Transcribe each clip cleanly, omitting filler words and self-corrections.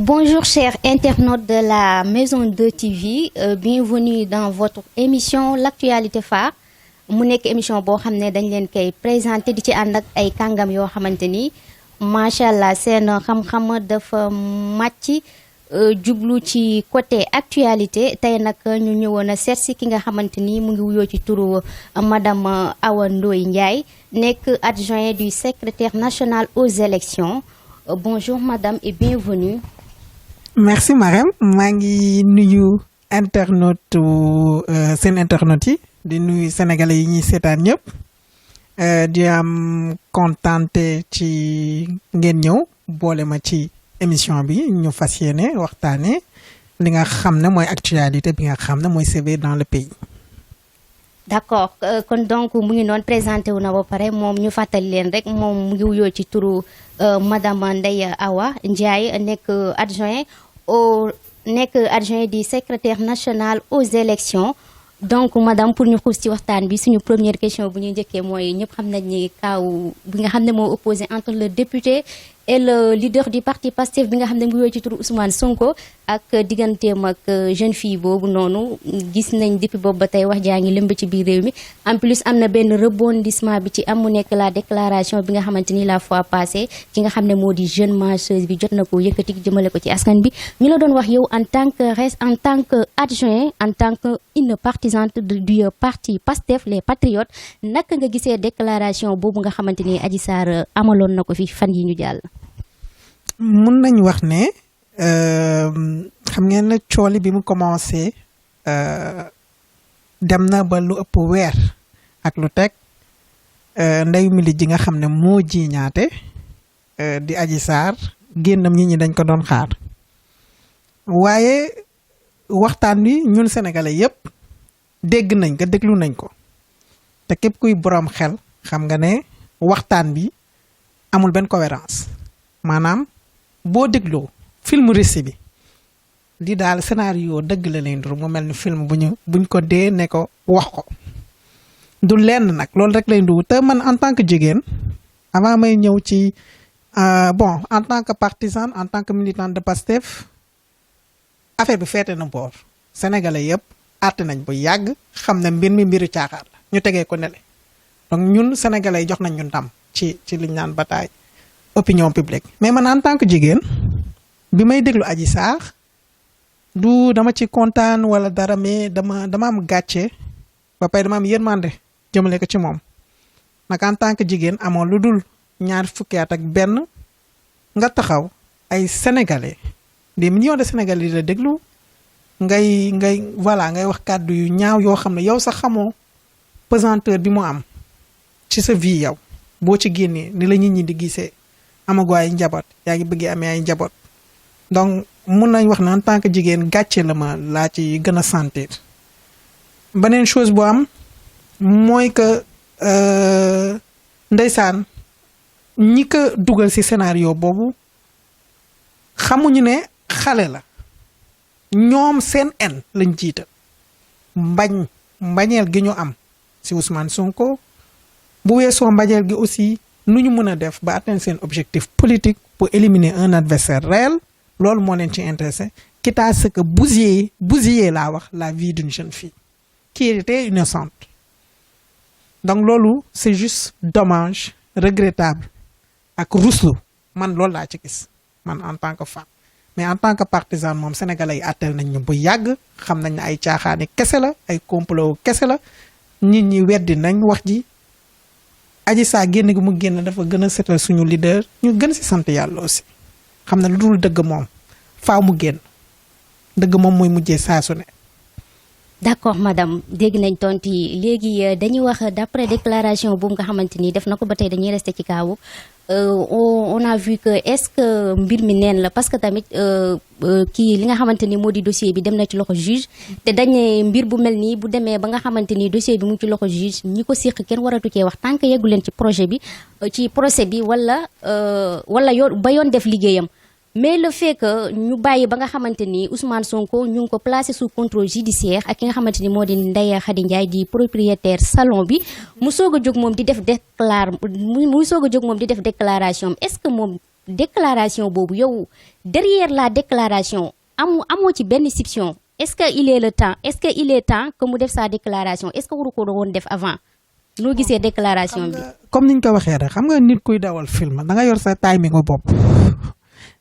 Bonjour chers internautes de la Maison 2 TV, bienvenue dans votre émission l'actualité phare mu nekk émission boo xam ne dañ leen koy présenté di ci ànd ak ay kàngam yoo xamante ni macha allah seen xam-xam dafa màcc jublu ci côté actualité tey nag ñu ñëwoon a seet si ki nga xamante ni mu ngi wuyoo ci turu madame Awa Ndoye Ndiaye nekk adjoint du secrétaire national aux élections. Bonjour madame et bienvenue. Merci Marème maa ngi nuyu internaute seen internautes yi di nuyu sénégalais yi ñuy seetaan ñëpp di am contenté ci ngeen ñëw boole ma ci émission bi ñu fas yéene waxtaane li nga xam ne mooy actualité bi nga xam ne mooy sévir dans le pays. D'accord kon donc mu ngi noonu présenté wu na ba pare moom ñu fàttali leen rek moom mu ngi wuyoo ci turu madame Ndeye Awa Ndiaye nekk adjoint du secrétaire national aux élections. Donc madame pour ñu xuus ci waxtaan bi suñu première question bu ñuy njëkkee mooy ñëpp xam nañ ni kaaw bi nga xam ne moo opposé entre le député et le leader du parti Pastef bi nga xam ne mu ngi ci turu Ousmane Sonko ak digganteem ak jeune fille boobu noonu gis nañ depuis boobu ba tey wax jaa ngi lëmb ci biir réew mi en plus am na benn rebondissement bi ci am mu nekk la déclaration bi nga xamante ni la fois passée ki nga xam ne moo di jeune masseuse bi jot na ko yëkkati jëmale ko ci askan bi ñu la doon wax yow en tant que adjoint en tant que une partisante du parti Pastef les patriotes naka nga gisee déclaration boobu nga xamante ni Adji Sarr amaloon na ko fi fan yi ñu jàll. mun nañ wax ne xam ngeen ne cooli bi mu commencé dem na ba lu ëpp weer ak lu teg Ndeye Mili ji nga xam ne moo jiiñaate di Adji Sarr génnam nit ñi dañ ko doon xaar waaye waxtaan wi ñun sénégalais yépp dégg nañ ko déglu nañ ko te képp kuy boroom xel xam nga ne waxtaan bi amul benn cohérence maanaam boo dégloo film récit bi di daal scénario dëgg la leen ndur mu mel ni film buñ ko dee ne ko wax ko du lenn nag loolu rek lay ndur te man en tant que jigéen avant may ñëw ci en tant que partisane en tant que militante de Pastef affaire bi feete na boor sénégalais yëpp àtte nañ bu yàgg xam ne mbir mi mbiru caaxaar la ñu tegee ko nele donc ñun sénégalais yi jox nañ ñu ndam ci liñ naan bataille opinion publique mais man en tant que jigéen bi may déglu Adji Sarr du dama ci kontaan wala dara mais dama am gàcce ba pare dama am yërmande jëmale ko ci moom nag en tant que jigéen amoon lu dul ñaar fukki at ak benn nga taxaw ay sénégalais des millions de sénégalais la déglu ngay wax kàddu yu ñaaw yoo xam ne yow sax xamoo pesanteur bi mu am ci sa vie yow boo ci génnee ni la nit ñi di gisee amagoo ay njaboot yaa ngi bëggee amee ay njaboot donc mun nañ wax ne en tant que jigéen gàcce la ma laa ci gën a sentir. beneen chose bu am mooy que ndeysaan ñi ko dugal ci scénario boobu xamuñu ne xale la ñoom seen en lañ jiital mbañeel gi ñu am ci Ousmane Sonko bu weesoo mbañeel gi aussi nu ñu mën a def ba atteindre seen objectif politique pour éliminer un adversaire réel loolu moo leen ci intéressé quitte à ce que bousiller laa wax la vie d'une jeune fille qui était innocente donc loolu c'est juste dommage regrettable ak ruslu man loolu laa ci gis man en tant que femme mais en tant que partisan moom sénégalais yi àtteel nañ ñu bu yàgg xam nañ ne ay caaxaani kese la ay complot kese la nit ñi weddi nañ wax ji Adji Sarr génn gi mu génn dafa gën a setal suñu leader ñu gën ci sant yàlla aussi xam ne lu dul dëgg moom faaw mu génn dëgg moom mooy mujjee saa su ne. D'accord madame dégg nañ tontu yi léegi dañuy wax d'après déclaration boobu nga xamante ni def na ko ba tey dañuy resté ci kaawu on a vu que est-ce que mbir mi neen la parce que tamit kii li nga xamante ni moo di dossier bi dem na ci loxo juge te dañ ne mbir bu mel nii bu demee ba nga xamante ni dossier bi mu ngi ci loxo juge ñi ko séq kenn waratu cee wax tant que yeggu leen ci projet bi ci procès bi wala yoon ba yoon def liggéeyam. mais le fait que ñu bàyyi ba nga xamante ni Ousmane Sonko ñu ngi ko placé sous contrôle judiciaire ak ki nga xamante ni moo di Ndeye Khady Ndiaye di propriétaire salon bi mu soog a jóg moom di def déclaration est-ce que moom déclaration boobu yow derrière la déclaration amoo ci benn soupçon est-ce que il est temps que mu def sa déclaration est-ce que waru ko woon def avant noo gisee déclaration bi. comme niñ ko waxee rek xam nga nit kuy dawal film da nga yor sa timing bopp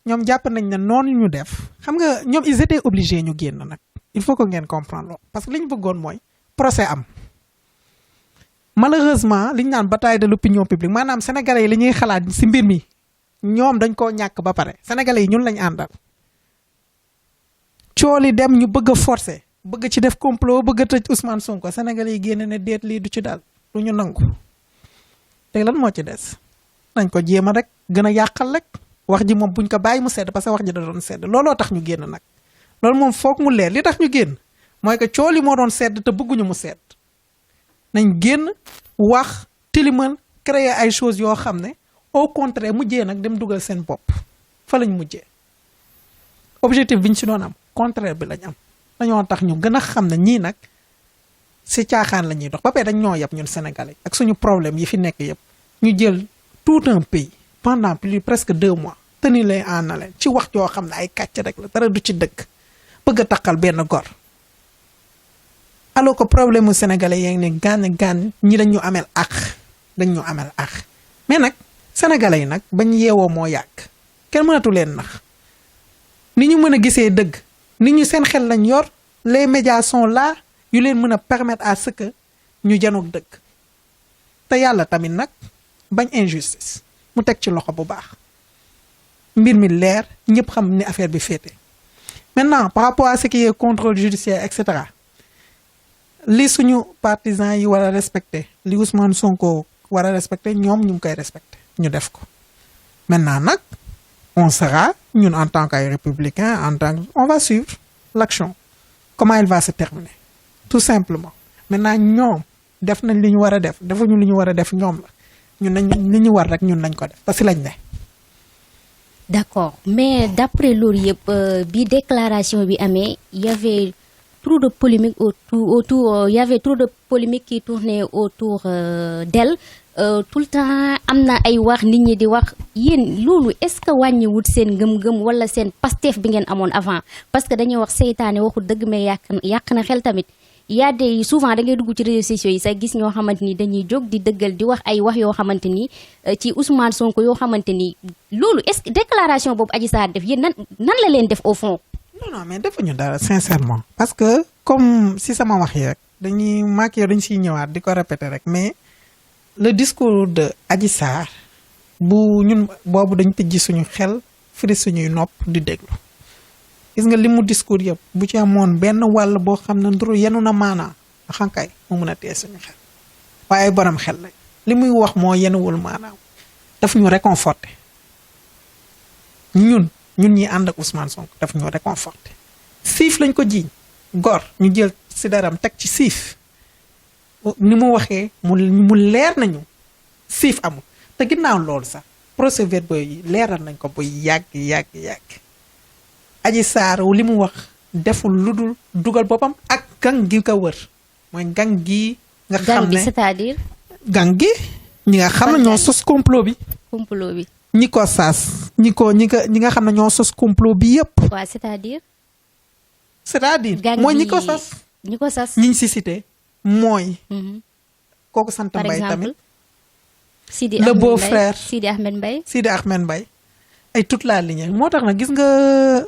ñoom jàpp nañ ne noonu ñu def xam nga ñoom ils étaient obligés ñu génn nag il faut que ngeen comprendre loolu parce que li ñu bëggoon mooy procès am. malheureusement li ñu naan bataille de l'opinion publique maanaam sénégalais yi li ñuy xalaat ci mbir mi ñoom dañ koo ñàkk ba pare sénégalais yi ñun lañ àndal. cooli dem ñu bëgg a forcer bëgg ci def complot bëgg a tëj Ousmane Sonko sénégalais yi génne ne déet lii du ci dal lu ñu nangu. tey lan moo ci des nañ ko jéem a rek gën a yàqal rek wax ji moom buñ ko bàyyi mu sedd parce que wax ji da doon sedd looloo tax ñu génn nag. loolu moom foog mu leer li tax ñu génn mooy que cooli moo doon sedd te bëgguñu mu sedd. nañ génn wax tilimal créer ay choses yoo xam ne au contraire mujjee nag dem dugal seen bopp fa lañ mujjee objectif bi ñu si doon am contraire bi lañ am dañoo tax ñu gën a xam ne ñii nag si caaxaan la ñuy dox ba pare dañ ñoo yab ñun sénégalais ak suñu problème yi fi nekk yëpp ñu jël tout un pays pendant presque 2 mois tenir leen en haleine ci wax yoo xam ne ay kàcc rek la dara du ci dëkk bëgg a taqal benn gor. alors que problème mu sénégalais yaa ngi ne gaan ñi dañ ñu amel ak mais nag sénégalais yi nag bañ yeewoo moo yàgg kenn mënatu leen nax ni ñu mën a gisee dëgg ni ñu seen xel lañ yor les médias sont là yu leen mën a permettre à ce que ñu janoog dëgg te yàlla tamit nag bañ injustice mu teg ci loxo bu baax mbir mi leer ñëpp xam ni affaire bi féete maintenant par rapport à ce qui est contrôle judiciaire et cetera. li suñu partisans yi war a respecté li Ousmane Sonko war a respecté ñoom ñu ngi koy respecté ñu def ko maintenant nag on sera ñun en tant que républicain on va suivre l'action comment elle va se terminer tout simplement maintenant ñoom def nañ li ñu war a def defuñu li ñu war a def ñoom la ñun nañ li ñu war rek ñun nañ ko def parce que lañ ne. d'accord mais d'après loolu yëpp bi déclaration bi amee y avait trop de polémique autour il y avait trop de polémique qui tournait autour d'elle tout le temps am na ay wax nit ñi di wax yéen loolu est-ce que wàññiwut seen ngëm-ngëm wala seen pastef bi ngeen amoon avant parce que dañuy wax seytaane waxu dëgg mais yàq na xel tamit y a des souvent da ngay dugg ci réseaux sociaux yi sax gis ñoo xamante ni dañuy jóg di dëggal di wax ay wax yoo xamante ni ci Ousmane Sonko yoo xamante ni loolu est-ce que déclaration boobu Adji Sarr def yéen nan la leen def au fond. non mais defuñu dara sincèrement parce que comme si sama wax yi rek dañuy maak yow dañ siy ñëwaat di ko répéter rek mais le discours de Adji Sarr bu ñun boobu dañ tëjji suñu xel firi suñuy nopp di déglu gis nga li mu discours yëpp bu ci amoon benn wàll boo xam ne nduru yenu na maanaa xankay mu mun a tee suñu xel waaye borom xel la li muy wax moo yenuwul maanaam daf ñu réconforter ñun ñi ànd ak Ousmane Sonko daf ñoo réconforté siif lañ ko jiiñ gor ñu jël si daram teg ci siif ni mu waxee mu leer nañu siif amul te ginnaaw loolu sax procès-verbaux yi leeral nañ ko bu yàgg Adji Sarr li mu wax deful lu dul dugal boppam ak gang gi ko wër mooy gang gi nga xam ne c'est-à-dire gang gi ñi nga xam ne ñoo sos complot bi ñi ko saas ñi nga xam ne ñoo sos complot bi yëpp. waaw c'est-à-dire mooy ñi ko sas ñi si cité mooy. kooku sant Mbaye tamit. le beau-frère Sidi Ahmed Mbaye ay toute la lignée moo tax nag gis nga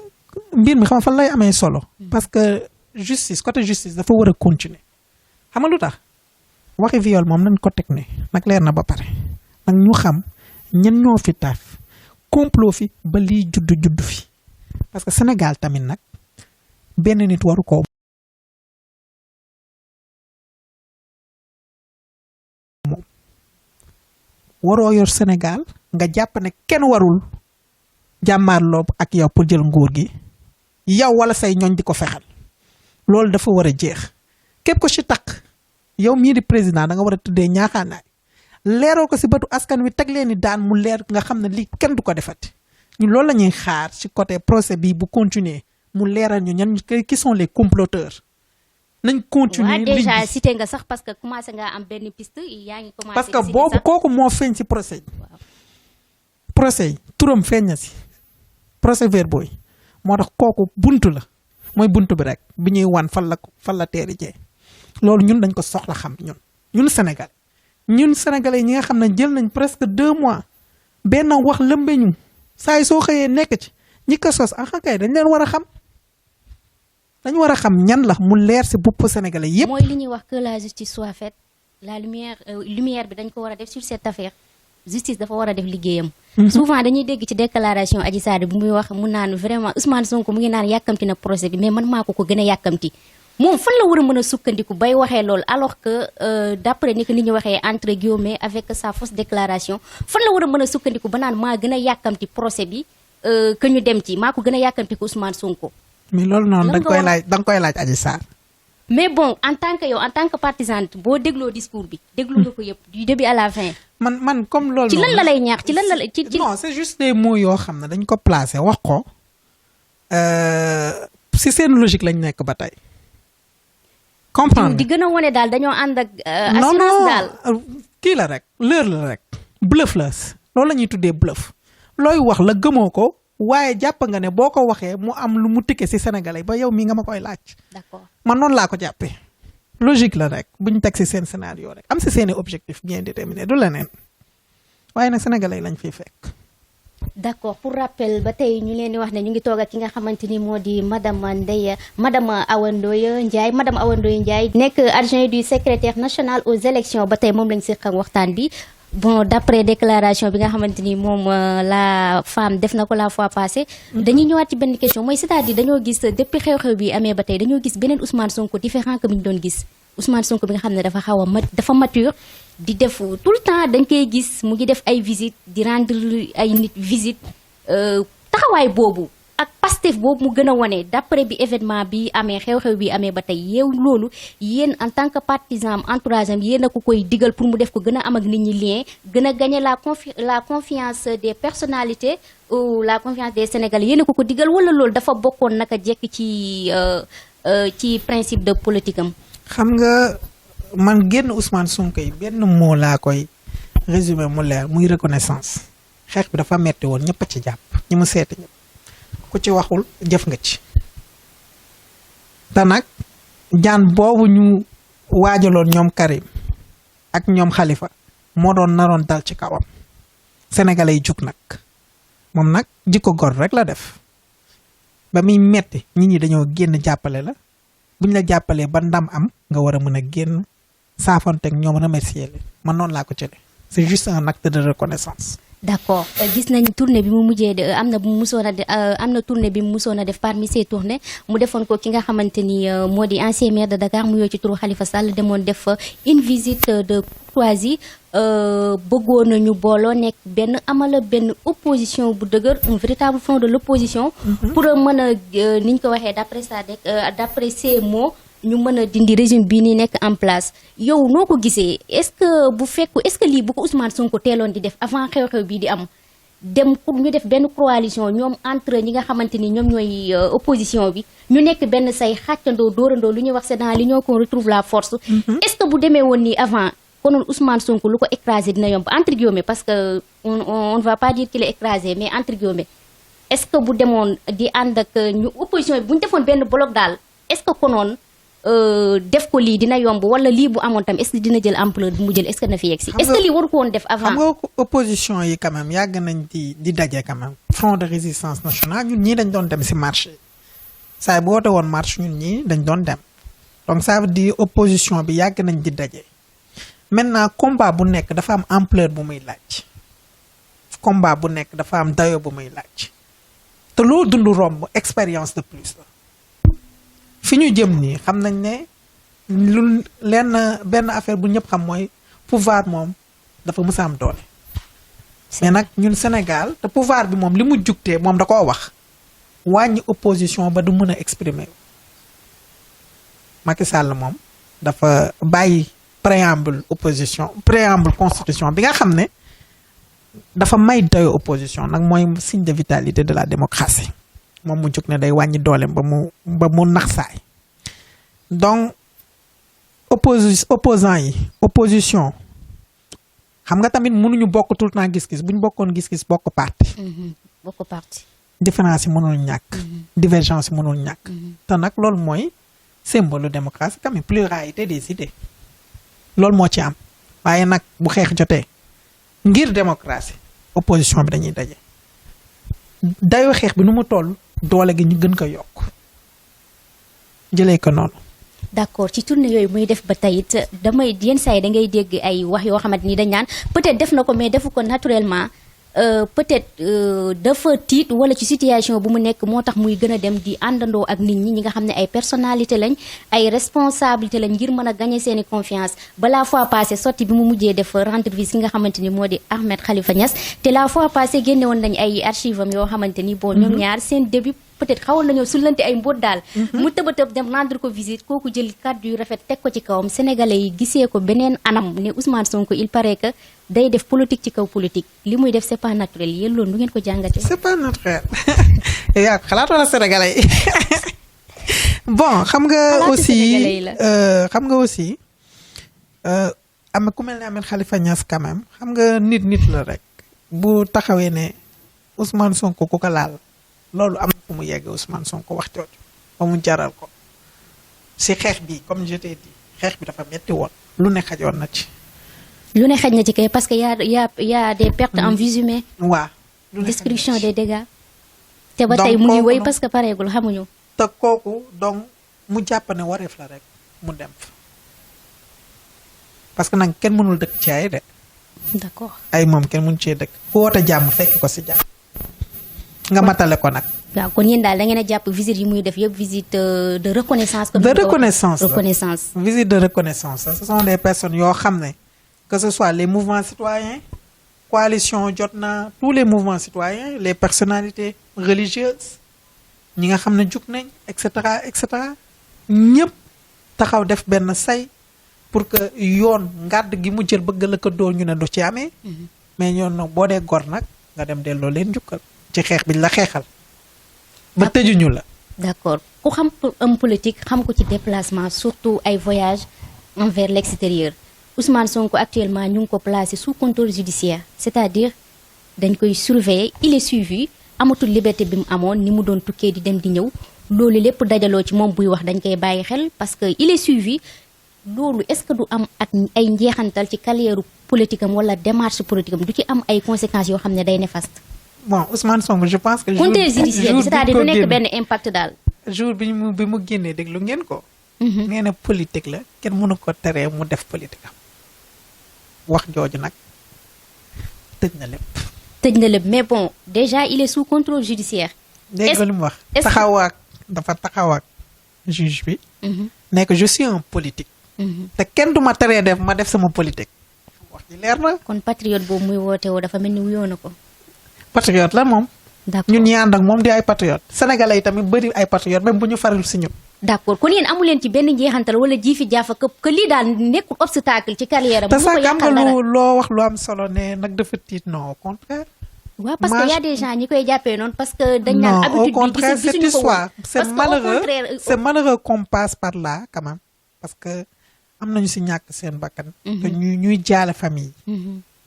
mbir mi xam fan lay amee solo. parce que côté justice dafa war a continuer xam nga lu tax waxi viol moom nañ ko teg ne nag leer na ba pare nag ñu xam. ñen ñoo fi taaf complot fi ba lii judd fi parce que Sénégal tamit nag benn nit waru ko moom waroo yor Sénégal nga jàpp ne kenn warul jàmmaarloo ak yow pour jël nguur gi yow wala say ñooñ di ko fexal loolu dafa war a jeex képp ko ci takk yow mii di président da nga war a tëddee ñaaxaanaay leeroo ko si bëtu askan wi teg leen ni daan mu leer nga xam ne lii kenn du ko defati ñun loolu la ñuy xaar ci côté procès bi bu continuer mu leeral ñu ñan qui sont les comploteurs nañ continuer. déjà cité nga sax parce que commencé nga am benn piste yaa ngi commencé. parce que boobu kooku moo feeñ ci procès yi. procès yi turam feeñ na si procès-verbaux yi moo tax kooku buntu la mooy buntu bi rek bi ñuy wan fan la teeri jee loolu ñun dañ ko soxla xam ñun Sénégalais ñi nga xam ne jël nañ presque 2 mois benn wax lëmbeñu saa yi soo xëyee nekk ci ñi ko sos kay dañ leen war a xam dañu war a xam ñan la mu leer si bopp Sénégalais yépp. mooy li ñuy wax que la justice soit faite la lumière bi dañ ko war a def sur cette affaire justice dafa war a def liggéeyam. souvent dañuy dégg ci déclaration Adji Sarr bi muy wax mu naan vraiment Ousmane Sonko mu ngi naan yàkkamti na procès bi mais man maa ko gën a yàkkamti moom fan la war a mën a sukkandiku bay waxee loolu alors que d'après ni ko nit ñi waxee entre guillemets avec sa fausse déclaration fan la war a mën a sukkandiku ba naan maa gën a yàkkamti procès bi que ñu dem ci maa ko gën a yàkkamti ko Ousmane Sonko. mais loolu noonu da nga koy laaj Adji Sarr. mais bon en tant que partisane boo dégloo discours bi déglu nga ko yëpp du début à la fin. man comme loolu. ci lan la lay ñaax ci lan la ci. non c'est juste des mots yoo xam ne dañ ko placé wax ko si seen logique lañ nekk ba tey. comprendre di gën a wane daal dañoo ànd ak. assurance daal kii la rek leer la rek bluff la loolu la ñuy tuddee bluff looy wax la gëmoo ko waaye jàpp nga ne boo ko waxee mu am lu mu tikke si Sénégalais ba yow mii nga ma koy laaj. d'accord man noonu laa ko jàppee logique la rek buñ teg si seen scénario rek am si seeni objectif bien déterminé du leneen waaye nag Sénégalais lañ fiy fekk. d'accord pour rappel ba tey ñu leen di wax ne ñu ngi toog ak ki nga xamante ni moo di madame Awa Ndoye Ndiaye nekk adjoint du secrétaire national aux élections ba tey moom lañ seq ak waxtaan bi. bon d'après déclaration bi nga xamante ni moom la femme def na ko la fois passée dañuy ñëwaat ci benn question mooy c'est-à-dire dañoo gis depuis xew-xew bi amee ba tey dañoo gis beneen Ousmane Sonko différent que bi ñu doon gis Ousmane Sonko bi nga xam ne dafa xaw a dafa mature di def tout le temps dañ koy gis mu ngi def ay visite di rendre ay nit visite taxawaay boobu ak Pastef boobu mu gën a wane d'après bi événement bi amee xew-xew bi amee ba tey yow loolu yéen en tant que partisan entourage am yéen a ko koy digal pour mu def ko gën a am ak nit ñi lien gën a gagner la confiance des personnalités ou la confiance des Sénégalais yéen a ko digal wala loolu dafa bokkoon naka jekk ci principe de politique am. xam nga man génn Ousmane Sonko yi benn mot laa koy résumé mu leer muy reconnaissance xeex bi dafa metti woon ñëpp a ci jàpp ñi mu seeti ñëpp. ku ci waxul jëf nga ci te nag jaan boobu ñu waajaloon ñoom Karim ak ñoom Khalifa moo doon naroon dal ci kawam Sénégalais yi jug nag moom nag jikko gor rek la def ba muy metti nit ñi dañoo génn jàppale la buñ la jàppalee ba ndam am nga war a mën a génn saafonteeg ñoom remercier leen man noonu laa ko jëlee c'est juste un acte de reconnaissance. d'accord gis nañ tournée bi mu mujjee de am na tournée bi mu musoon a def parmi ces tournées mu defoon ko ki nga xamante ni moo di ancien maire de Dakar mu yoo ci turu Khalifa Sall demoon def une visite de courtoisie bëggoon nañu booloo nekk amala benn opposition bu dëgër un véritable front de l'opposition pour mën a ni ñu ko waxee d'après ces mots ñu mën a dindi régime bii nii nekk en place yow noo ko gisee est-ce que lii bu ko Ousmane Sonko teeloon di def avant xew-xew bii di am dem pour ñu def benn coalition ñoom entre ñi nga xamante ni ñoom ñooy opposition bi ñu nekk benn say xàccandoo dóorandoo lu ñuy wax c'est dans l'union qu'on retrouve la force est-ce que bu demee woon nii avant konoon Ousmane Sonko lu ko écrasé dina yomb entre guillemets parce que on ne va pas dire qu'il est écrasé mais entre guillemets est-ce que bu demoon di ànd ak ñu opposition bi bu ñu defoon benn bloc daal est-ce que konoon def ko lii dina yomb wala lii bu amoon tam est-ce que dina jël ampleur bu mu jël est-ce que na fi yegg si est-ce que lii waru ko woon def avant. xam nga opposition yi quand même yàgg nañ di daje quand même. front de résistance nationale ñun ñii dañ doon dem si marché saa bu woote woon marche ñun ñii dañ doon dem donc ça veut dire opposition bi yàgg nañ di daje maintenant combat bu nekk dafa am ampleur bu muy laaj combat bu nekk dafa am dayo bu muy laaj te loo dund romb expérience de plus la. fi ñu jëm nii xam nañ ne lu benn affaire bu ñëpp xam mooy pouvoir moom dafa mës a am doole mais nag ñun Sénégal te pouvoir bi moom li mu jugtee moom da koo wax wàññi opposition ba du mën a exprimer Macky Sall moom dafa bàyyi préambule constitution bi nga xam ne dafa may doyo opposition nag mooy signe de vitalité de la démocratie moom mu jóg ne day wàññi dooleem ba mu nax saay donc opposition xam nga tamit mënuñu bokk tout le temps gis-gis bu ñu bokkoon gis-gis bokk parti. bokk parti. différence yi mënul ñàkk. divergence yi mënul ñàkk. te nag loolu mooy symbole démocratie quand même pluralité des idées loolu moo ci am waaye nag bu xeex jotee ngir démocratie opposition bi dañuy daje dayoo xeex bi nu mu toll doole gi ñu gën ko yokk jëlee ko noonu. d'accord ci tournée yooyu muy def ba tey it damay yenn saa yi da ngay dégg ay wax yoo xamante ni dañ naan peut-être def na ko mais defu ko naturellement peut-être dafa tiit wala ci situation bu mu nekk moo tax muy gën a dem di àndandoo ak nit ñi nga xam ne ay personnalité lañ ay responsabilité lañ ngir mën a gagner seeni confiance ba la fois passée sortie bi mu mujjee def rendre visite ki nga xamante ni moo di Ahmed Khalifa Niass te la fois passée génne woon nañ ay archives am yoo xamante ni bon ñoom ñaar seen début peut-être xawoon nañoo sullante ay mbóot daal mu tëb dem rendre ko visite kooku jël kàddu yu rafet teg ko ci kawam sénégalais yi gisee ko beneen anam ne Ousmane Sonko il paraît que day def politique ci kaw politique li muy def c'est pas naturel yéen loolu nu ngeen ko jàngatee. c'est pas naturel yaa ko xalaat wala sénégalais yi bon xam nga aussi am ku mel ne Ahmed Khalifa Niass quand même xam nga nit la rek bu taxawee ne Ousmane Sonko ku ko laal loolu am na fu mu yegg Ousmane Sonko wax jooju ba mu jaral ko si xeex bi comme je t'ai dit xeex bi dafa metti woon lu ne xajoon na ci. lu ne xaj na ci kay parce que y a des pertes en vies humaines. waaw destruction des dégâts. te ba tey mu ngi woy parce que pareegul xamuñu. te kooku donc mu jàpp ne wareef la rek mu dem fa parce que nag kenn mënul dëkk ci ay de. d'accord ay moom kenn mënu cee dëkk. ku woote jàmm fekk ko si jàmm. nga matale ko nag. waaw kon yéen daal da ngeen a jàpp visite yi muy def yëpp visite de reconnaissance. de reconnaissance visite de reconnaissance ce sont des personnes yoo xam ne. que ce soit les mouvements citoyens coalition jot na tous les mouvements citoyens les personnalités religieuses ñi nga xam ne jug nañ et cetera ñëpp taxaw def benn say pour que yoon ngàdd gi mu jël bëgg la ko doo ñu ne du ci amee. mais ñoon nag boo dee gor nag nga dem delloo leen njukkal ci xeex bi la xeexal ba tëjuñu la. d'accord ku xam homme politique xam ko ci déplacement surtout ay voyages envers l'extérieur. Ousmane Sonko actuellement ñu ngi ko placé sous contrôle judiciaire c'est-à-dire dañ koy surveiller il est suivi amatul liberté bi mu amoon ni mu doon tukkee di dem di ñëw loolu lépp dajaloo ci moom buy wax dañ koy bàyyi xel parce que il est suivi loolu est-ce que du am ak ay njeexantal ci carrière politique am wala démarche politique am du ci am ay conséquences yoo xam ne day néfaste. bon Ousmane Sonko je pense que. contrôle judiciaire c'est-à-dire du nekk benn impact daal. jour bi mu génnee déglu ngeen ko. nee na politique la kenn mënu ko teree mu def politique am. wax jooju nag tëj na lépp. tëj na lépp mais bon déjà il est sous contrôle judiciaire. dégg nga li mu wax dafa taxawaak juge bi. nekk je suis un politique. te kenn du ma teree ma def sama politique. wax ji leer na. kon patriote boobu muy woote woo dafa mel ni wuyoo na ko. patriote la moom. d'accord ñun ñi ànd ak moom di ay patriote sénégalais yi tamit bëri ay patriote même bu ñu farul si ñun. d'accord kon yéen amu leen ci benn njeexantal wala jiifi jaafa que lii daal nekkul obstacle ci carrière am. te sax am nga loo wax lu am solo ne nag dafa tiit non au contraire. waaw parce que y a des gens ñi koy jàppee noonu parce que. dañ naan habitude bi gisuñu ko woon c'est malheureux qu'on passe par là quand même parce que am nañu si ñàkk seen bakkan. que ñuy jaale famille.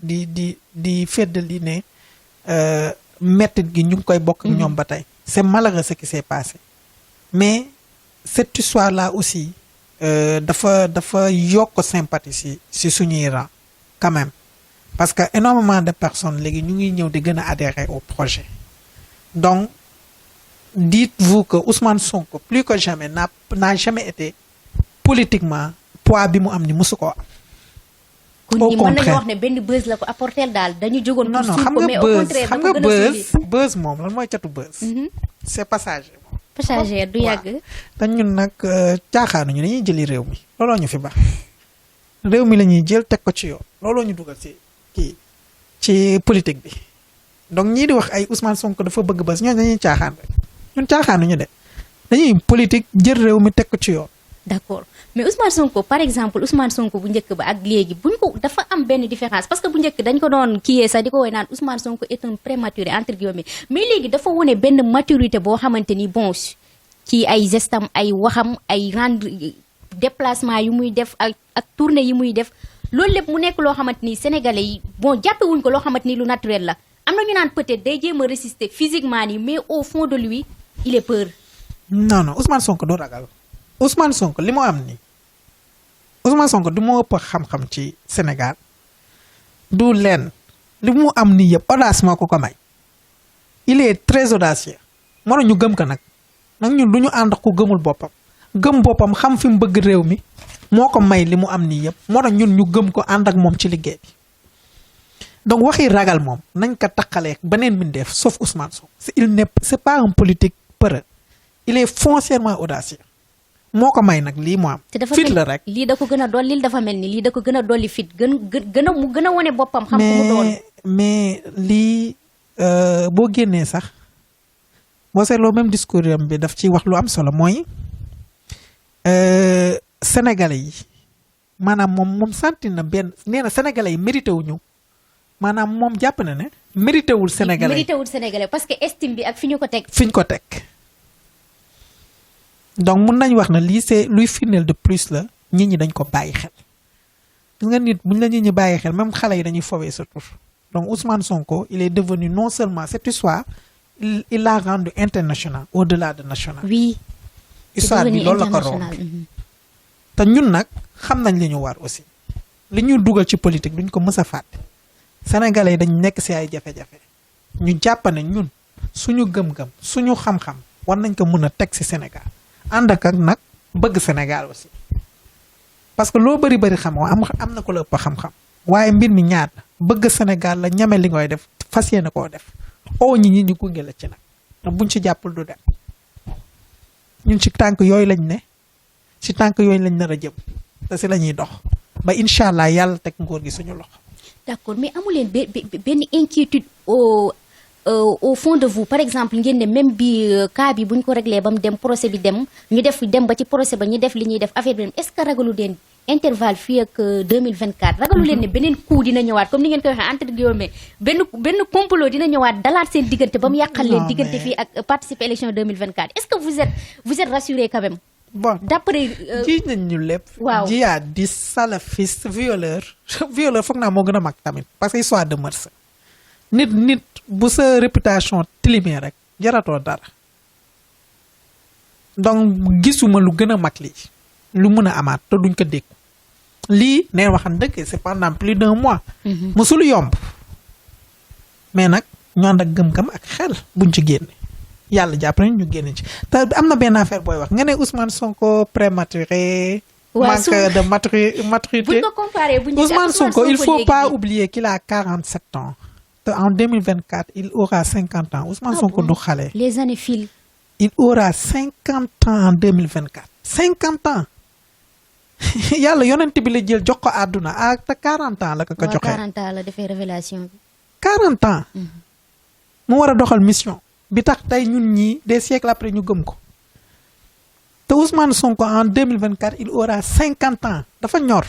di feddali ne mettit gi ñu ngi koy bokk ak ñoom ba tey. c'est malheureux ce qui s'est passé mais. cette histoire là aussi dafa yokk sympathie si suñuy rang quand même parce que énormément de personnes léegi ñu ngi ñëw di gën a adhérer au projet donc dites-vous que Ousmane Sonko plus que jamais n'a jamais été politiquement poids bi mu am ni mosu koo am. au contraire kon mën nañu wax ne benn buzz la ko apporter daal dañu jógoon. non xam nga buzz moom lan mooy catu buzz. c'est passager. passager du yàgg. te ñun nag caaxaanuñu dañuy jëli réew mi looloo ñu fi baax réew mi la ñuy jël teg ko ci yoon looloo ñu dugal ci politique bi donc ñii di wax ay Ousmane Sonko dafa bëgg bës ñooñu dañuy caaxaan rek ñun caaxaanuñu de dañuy politique jël réew mi teg ko ci yoon. d'accord mais Ousmane Sonko par exemple Ousmane Sonko bu njëkk ba ak léegi buñ ko dafa am benn différence parce que bu njëkk dañ ko doon kiyee sax di ko woy naan Ousmane Sonko est un prématuré entre guillemets mais léegi dafa wone benn maturité boo xamante ni bon ci ay gestam ay waxam ay rendre déplacement yu muy def ak tournée yi muy def loolu lépp mu nekk loo xamante ni sénégalais yi bon jàppewuñ ko loo xamante ni lu naturel la am na ñu naan peut-être day jéem a résister physiquement nii mais au fond de lui il est peur. non Ousmane Sonko du ragal Ousmane Sonko li mu am nii Ousmane Sonko du moo ëpp xam-xam ci Sénégal du leen li mu am nii yëpp audace moo ko may il est très audacieux moo tax ñu gëm ko nag ñun du ñu ànd ak ku gëmul boppam gëm boppam xam fi mu bëgg réew mi moo ko may li mu am nii yëpp moo tax ñun ñu gëm ko ànd ak moom ci liggéey bi donc waxi ragal moom nañ ko taqalee beneen mbindeef sauf Ousmane Sonko c'est pas un politique peureux il est foncièrement audacieux moo ko may nag lii mu am. fit la rek lii da ko gën a dolli lii dafa mel ni lii da ko gën a dolli fit mu gën a wane boppam. xam ko mu doon mais lii boo génnee sax boo seetloo même discours am bi daf ci wax lu am solo mooy sénégalais yi maanaam moom santi na benn nee na sénégalais yi mérité wuñu maanaam moom jàpp na ne mérité wul sénégalais mérité wul sénégalais parce que estime bi ak fi ñu ko teg. fi ñu ko teg. donc mun nañ wax na lii c'est luy firndeel de plus la nit ñi dañ ko bàyyi xel gis nga nit buñ la nit ñi bàyyi xel même xale yi dañuy fowee sa tur donc Ousmane Sonko il est devenu non seulement cette histoire il l'a rendu international au-delà de national. oui histoire bi loolu la ko romb te ñun nag xam nañ li ñu war aussi li ñu dugal ci politique duñ ko mës a fàtte sénégalais yi dañ nekk ci ay jafe-jafe ñu jàpp ne ñun suñu gëm-gëm suñu xam-xam war nañ ko mën a teg ci Sénégal. ànd ak nag bëgg Sénégal aussi parce que loo bëri xam am na ko la ëpp xam-xam waaye mbir mi ñaar bëgg Sénégal la ñame li ngay def fas yéene koo def oo ñi ñu gunge la ci nag te buñ ci jàppul du dem ñun ci tànk yooyu lañ ne ci tànk yooyu lañ nar a jëm te si la ñuy dox ba incha allah yàlla teg nguur gi suñu loxo. d'accord mais amu leen benn inquiétude au fond de vous par exemple ngeen ne même bi cas bi bu ñu ko réglé ba mu dem procès bi dem ñu dem ba ci procès ba ñu def li ñuy def affaire bi dem est-ce que ragalu leen intervalle fii ak 2024 ragalu leen ne beneen coup dina ñëwaat comme ni ngeen koy waxee entre guillemets benn complot dina ñëwaat dalaat seen diggante ba mu yàqal leen diggante fii ak participer élection 2024 est-ce que vous êtes rassuré quand même. bon d'après. ji nañ ñu lépp. waaw jihadiste salafiste violeur foog naa moo gën a mag tamit parce que histoire de mœurs nit bu sa réputation tilimee rek jaratoo dara donc gisuma lu gën a mag lii lu mun a amaat te duñ ko dégg lii neen waxan dëgg c'est pendant plus d'un mois. musul yomb mais nag ñu ànd ak gëm-gëm ak xel buñ ci génne yàlla jàpp nañ ñu génne ci te am na benn affaire booy wax nga ne Ousmane Sonko prématuré. manque de maturité. buñ ko comparé Ousmane Sonko il faut pas oublier qu'il a 47 ans. En 2024 il aura 50 ans Ousmane Sonko du xale. les années filent. il aura 50 ans en 2024. 50 ans yàlla yonent bi la jël jox ko àdduna ak te 40 ans la ko joxee. 40 ans la defee révélation bi. 40 ans. mu war a doxal mission. bi tax tey ñun ñii des siècles après ñu gëm ko te Ousmane Sonko en 2024 il aura 50 ans dafa ñor.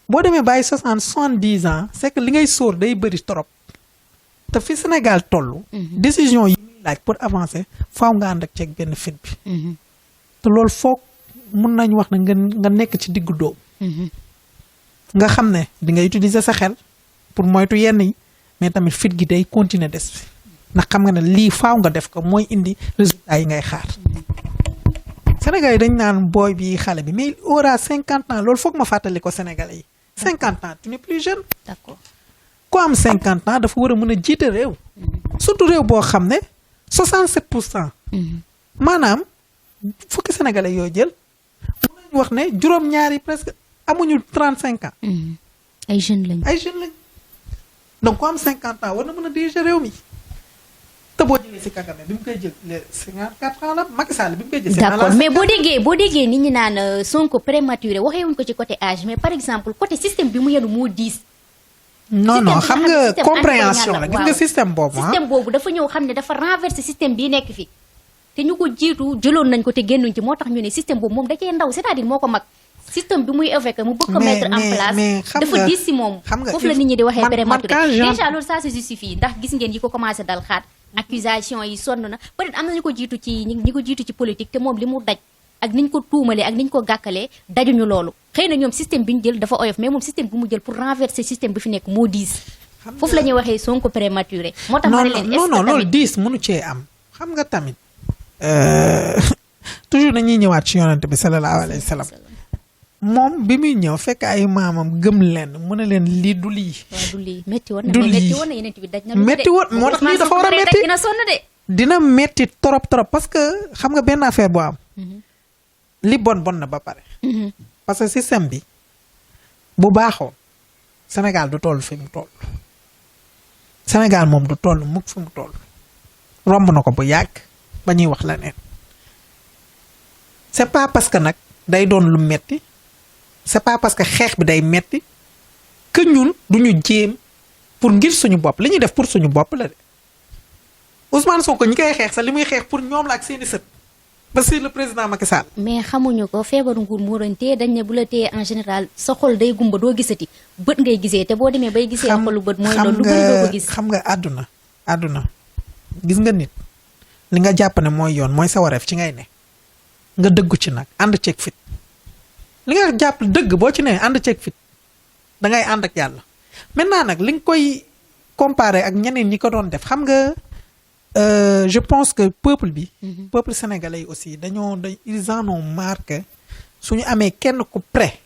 boo demee bàyyi 70 ans c'est que li ngay sóor day bëri trop te fi Sénégal toll. décision yi muy laaj pour avancer faaw nga ànd ak ceeg benn fit bi. te loolu foog mun nañu wax ne nga nekk ci diggu dóom. nga xam ne di nga utiliser sa xel pour moytu yenn yi mais tamit fit gi day continuer des fi ndax xam nga ne lii faaw nga def ko mooy indi résultat yi ngay xaar. Sénégal yi dañ naan booy bi xale bi mais il aura 50 ans loolu foog ma fàttali ko Sénégalais yi. 50 ans tu n'es plus jeune. d'accord ku am 50 ans dafa war a mën a jiite réew. surtout réew boo xam ne 67%. maanaam fukki sénégalais yoo jël. mën nañu wax ne juróom-ñaari presque amuñu 35 ans. ay jeunes lañ. donc ku am 50 ans war na mën a diriger réew mi. te boo jëlee si Kagame bi mu koy jël les 54 ans la Macky Sall bi mu koy jël. d'accord mais boo déggee nit ñi naan Sonko prématuré waxeewuñ ko ci côté âge mais par exemple côté système bi mu yenu moo diis. non xam nga compréhension la gis nga système boobu. système boobu dafa ñëw xam ne dafa renverser système bii nekk fi te ñu ko jiitu jëloon nañ ko te génnuñ ci moo tax ñu ne système boobu moom da cee ndaw c'est-à-dire moo ko mag. système bi muy évoqué mu bëgg ko mettre en place dafa diis si moom. foofu la nit ñi di waxee prématuré déjà loolu ça se justifie ndax gis ngeen yi ko commencé dal xaat accusation yi sonn na peut-être am na ñu ko jiitu ci ñi ko jiitu ci politique te moom li mu daj ak niñ ko tuumalee ak niñ ko gàkkalee dajuñu loolu xëy na ñoom système bi ñu jël dafa oyof mais moom système bi mu jël pour renverser système bi fi nekk moo diis foofu la ñuy waxee Sonko prématuré moo tax ma ne leen non loolu diis mënu cee am xam nga tamit toujours dañuy ñëwaat ci yonent bi sallallahu alayhi wa sallam moom bi muy ñëw fekk ay maamam gëm leen mu ne leen lii du lii. waaw du lii métti woon na du lii métti woon na yeneen bi daj na. métti woon moo tax lii dafa war a métti dina sonn de. dina métti trop trop parce que xam nga benn affaire bu am. li bon na ba pare. parce que système bi bu baaxoon Sénégal du toll fi mu toll. Sénégal moom du toll mukk fi mu toll. romb na ko bu yàgg ba ñuy wax la neen c'est pas parce que nag day doon lu metti c'est pas parce que xeex bi day metti que ñun duñu jéem pour ngir suñu bopp li ñuy def pour suñu bopp la de Ousmane Sonko ñi koy xeex sax li muy xeex pour ñoom la ak seeni sët ba si le président Macky Sall. mais xamuñu ko feebaru nguur moo doon téye dañ ne bu la téye en général sa xol day gumba doo gisati bët ngay gisee te boo demee bay gisee xolu bët mooy loolu lu bëri doo ko gis. xam nga àdduna gis nga nit li nga jàpp ne mooy yoon mooy sa wareef ci ngay ne nga dëggu ci nag ànd ceeg fit li nga jàpp dëgg boo ci ne ànd ceeg fit da ngay ànd ak yàlla maintenant nag li nga koy comparer ak ñeneen ñi ko doon def xam nga je pense que peuple bi. peuple sénégalais yi aussi ils en ont marre que suñu amee kenn ku prêt.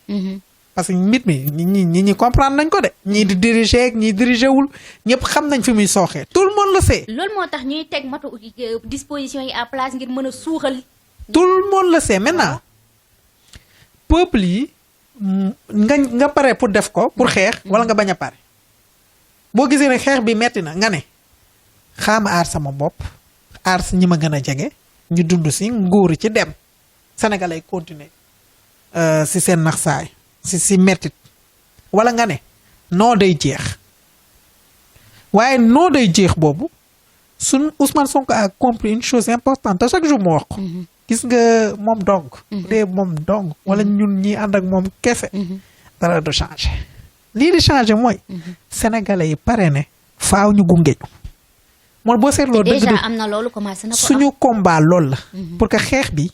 parce que mbir mi ñi comprendre nañ ko de. ñii di diriger ak ñii diriger wul ñëpp xam nañ fi muy sooxee tout le monde le sait. loolu moo tax ñuy teg matu disposition yi à place ngir mën a suuxal. tout le monde le sait maintenant peuple yi nga pare pour def ko pour xeex wala nga bañ a pare boo gisee ne xeex bi metti na nga ne xaama aar sama bopp aar si ñi ma gën a jege ñu dund si nguur ci dem sénégalais continuer si seen naxsaay si mettit wala nga ne noo day jeex waaye noo day jeex boobu suñ Ousmane Sonko a compris une chose importante à chaque jour mu wax ko gis nga moom dong dee moom dong wala ñun ñi ànd ak moom kese dara du changé lii di changé mooy sénégalais yi pare ne faaw ñu gunge ñu moom boo seetloo dëgg déjà am na loolu commencé na ko suñu combat loolu la pour que xeex bi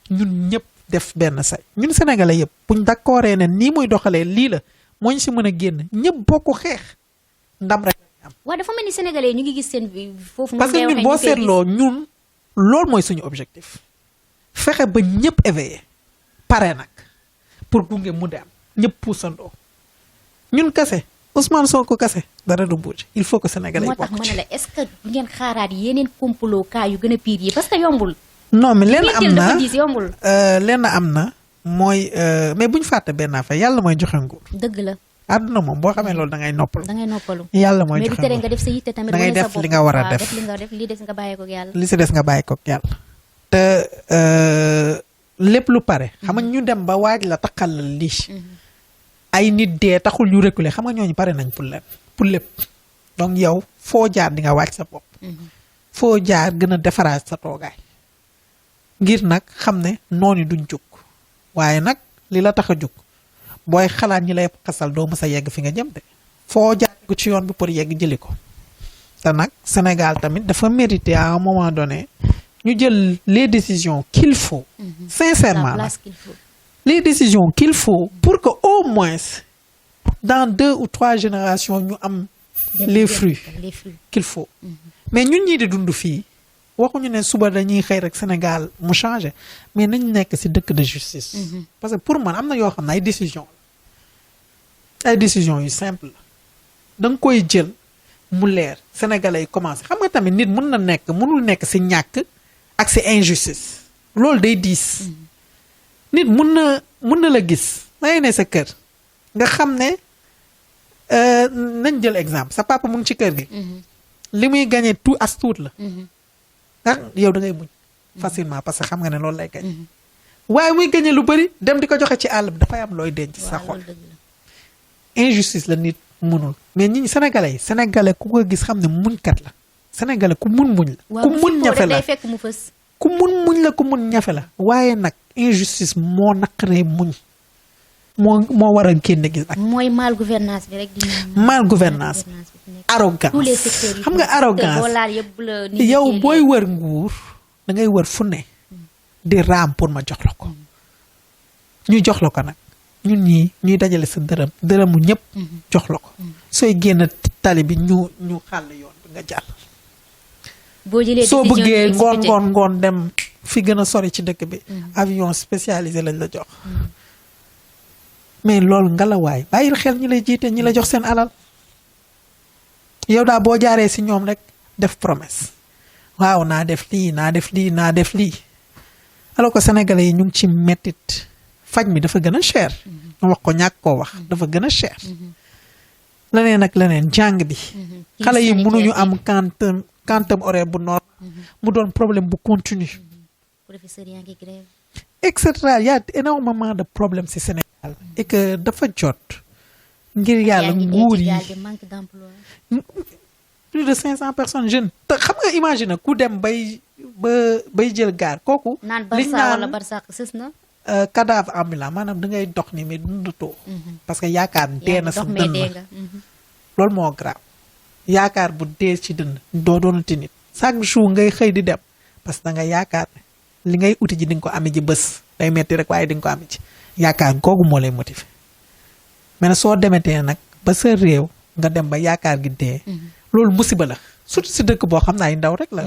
ñun ñëpp def benn say ñun sénégalais yëpp buñ d'accordee ne nii muy doxalee lii la moo ñu si mën a génn ñëpp bokk xeex ndam rek am waaw dafa mel ni sénégalais ñu ngi gis seen foofu parce que ñun boo seetloo ñun loolu mooy suñu objectif fexe ba ñëpp éveillé pare nag pour gunge mu dem ñëpp puusandoo ñun kese Ousmane Sonko kese dara du bouger il faut que sénégalais yi bokk ci. moo tax ma ne la est-ce que du ngeen xaaraat yeneen complot cas yu gën a pire yi parce que yombul. non mais lenn am na dafa diis yombul. lenn am na mooy mais bu ñu fàtte benn affaire yàlla mooy joxe nguur. dëgg la. àdduna moom boo xamee loolu da ngay noppalu. da ngay noppalu. yàlla mooy joxe mais du tere nga def sa yitte tamit. da ngay def li nga war a def def li nga def li des nga bàyyi ko ak yàlla. li si des nga bàyyi ko ak yàlla. te lépp lu pare. xam nga ñu dem ba waaj la taxal la lii. ay nit dee taxul ñu reculer xam nga ñooñu pare nañ pour lépp donc yow foo jaar di nga wàcc sa bopp. foo jaar gën a defaraat sa toogaay. ngir nag xam ne noonu duñ jóg waaye nag li la tax a jóg booy xalaat ñi lay xasal doo mës a yegg fi nga jëm de. foo jaar ko ci yoon bi pour yegg jëli ko te nag Sénégal tamit dafa mérité à un moment donné ñu jël les décisions qu'il faut. sincèrement nag les décisions qu'il faut pour que au moins dans 2 ou 3 générations ñu am les fruits qu'il faut mais ñun ñii di dund fii waxuñu ne suba dañuy xëy rek Sénégal mu changé mais nañ nekk ci dëkk de justice parce que pour man am na yoo xam ne ay décisions yu simple la da nga koy jël mu leer sénégalais yi commencé xam nga tamit nit mënul nekk ci ñàkk ak ci injustice loolu day diis nit mun na la gis may ne sa kër nga xam ne nañ jël exemple sa papa mu ngi ci kër gi li muy gagné tout as tuut la ah yow da ngay muñ facilement parce que xam nga ne loolu lay gagné waaye muy gagné lu bari dem di ko joxe ci àll bi dafay am looy denc sa xol injustice la nit munul mais ñi sénégalais ku ko gis xam ne muñkat la sénégalais ku mun muñ la ku mun ñafe la ku mun muñ la ku mun ñafe la waaye nag injustice moo naqaree muñ moo war a génne gis ak mooy mal gouvernance bi rek mal gouvernance arrogance tous les secteurs xam nga arrogance yow booy wër nguur da ngay wër fu ne di raam pour ma jox la ko ñu jox la ko nag ñun ñii ñuy dajale sa dërëmu ñëpp jox la ko sooy génn tali bi ñu xàll yoon bi nga jàll soo bëggee ngoon dem fi gën a sori ci dëkk bi avion spécialisé lañ la jox mais loolu ngelawaay bàyyil xel ñi lay jiite ñi la jox seen alal yow daa boo jaaree si ñoom rek def promesse waaw naa def lii naa def lii naa def lii alors que sénégalais yi ñu ngi ci mettit faj mi dafa gën a cher wax ko ñàkk koo wax dafa gën a cher leneen ak leneen jàng bi xale yi mënuñu am quantum horaire bu normal mu doon problème bu continu professeur yaa ngi grève et cetera y a énormément de problèmes ci Sénégal et que dafa jot ngir yàlla nguur yi plus de 500 personnes jeunes te xam nga imagine ku dem bay jël gaar kooku liñ naan wala barsaq sës na cadavre ambulant maanaam da ngay dox ni mais dundatoo parce que yaakaar dee na sa dënn loolu moo grave yaakaar bu dee ci dënn doo doonati nit chaque jour ngay xëy di dem parce que da nga yaakaar ne li ngay uti ji di nga ko amee ji bés day metti rek waaye di nga ko amee ji yaakaar googu moo lay motiver mais nag soo demetee nag ba sa réew nga dem ba yaakaar gi dee loolu musiba la surtout si dëkk boo xam ne ay ndaw rek la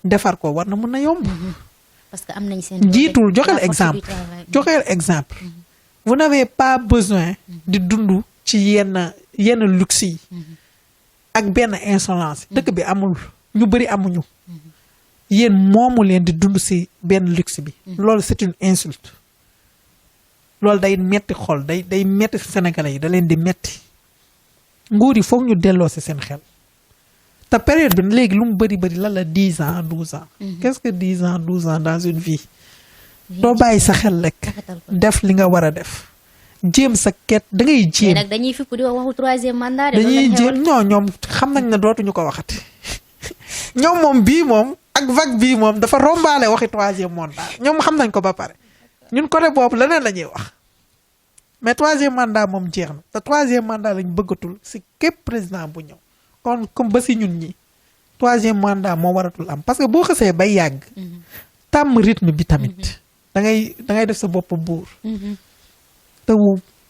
defar ko war na mun na yomb parce que am nañ seen jiitul joxeel exemple vous n'avez pas besoin di dund ci yenn luxe yi ak benn insolence dëkk bi amul ñu bëri amuñu yéen moomu leen di dund si benn luxe bi loolu c'est une insulte loolu day metti xol day metti Sénégalais yi da leen di metti nguur yi foog ñu delloo si seen xel te période bi léegi lu mu bëri lan la 10 ans 12 ans qu'est-ce que 10 ans 12 ans dans une vie doo bàyyi sa xel rek def li nga war a def jéem sa ket da ngay jéem nag dañuy fipp di waxu 3e mandat dañuy jéem ñoom xam nañ ne dootuñu ko waxati ñoom moom bii moom ak vague bii moom dafa rombaale waxi 3e mandat ñoom xam nañ ko ba pare ñun côté boobu leneen la ñuy wax mais 3e mandat moom jeex na te 3e mandat lañ bëggatul si képp président bu ñëw kon comme ba si ñun ñi 3e mandat moo waratul am parce que boo xasee bay yàgg tàmm rythme bi tamit da ngay def sa bopp buur te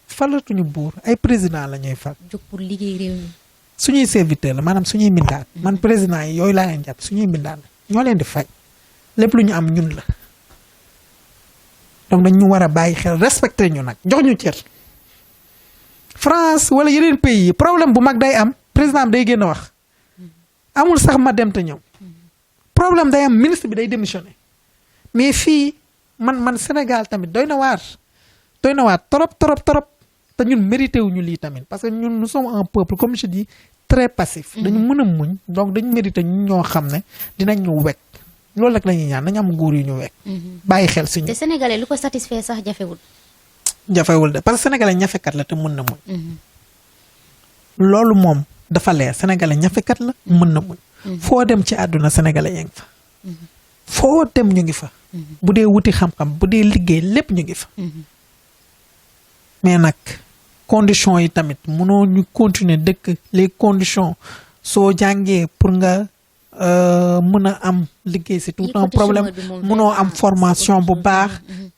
falatuñu buur ay président la ñuy fal jóg pour liggéey réew mi suñuy serviteur la maanaam suñuy mbindaan man président yi yooyu laa leen jàpp suñuy mbindaan ñoo leen di fay lépp lu ñu am ñun la donc dañ ñu war a bàyyi xel respecté ñu nag jox ñu cër France wala yeneen pays yi problème bu mag day am président day génn wax amul sax ma dem te ñëw problème day am ministre bi day démissionné mais fii man Sénégal tamit doy na waar trop te ñun mérité wuñu lii tamit parce que ñun nous sommes un peuple comme je dis très passif dañu mën a muñ donc dañu mérité ñun ñoo xam ne dinañ ñu wekk loolu rek la ñuy ñaan nañu am nguur yu ñu wekk bàyyi xel si ñu te sénégalais lu ko satisfaire sax jafewul de parce que sénégalais ñafekat la te mën na muñ loolu moom dafa leer sénégalais ñafekat la mën na muñ foo dem ci àdduna sénégalais yaa ngi fa foo dem ñu ngi fa bu dee wuti xam-xam bu dee liggéey lépp ñu ngi fa mais nag conditions yi tamit mënoo ñu continuer dëkk les conditions soo jàngee pour nga mën a am liggéey c'est tout un problème mënoo am formation bu baax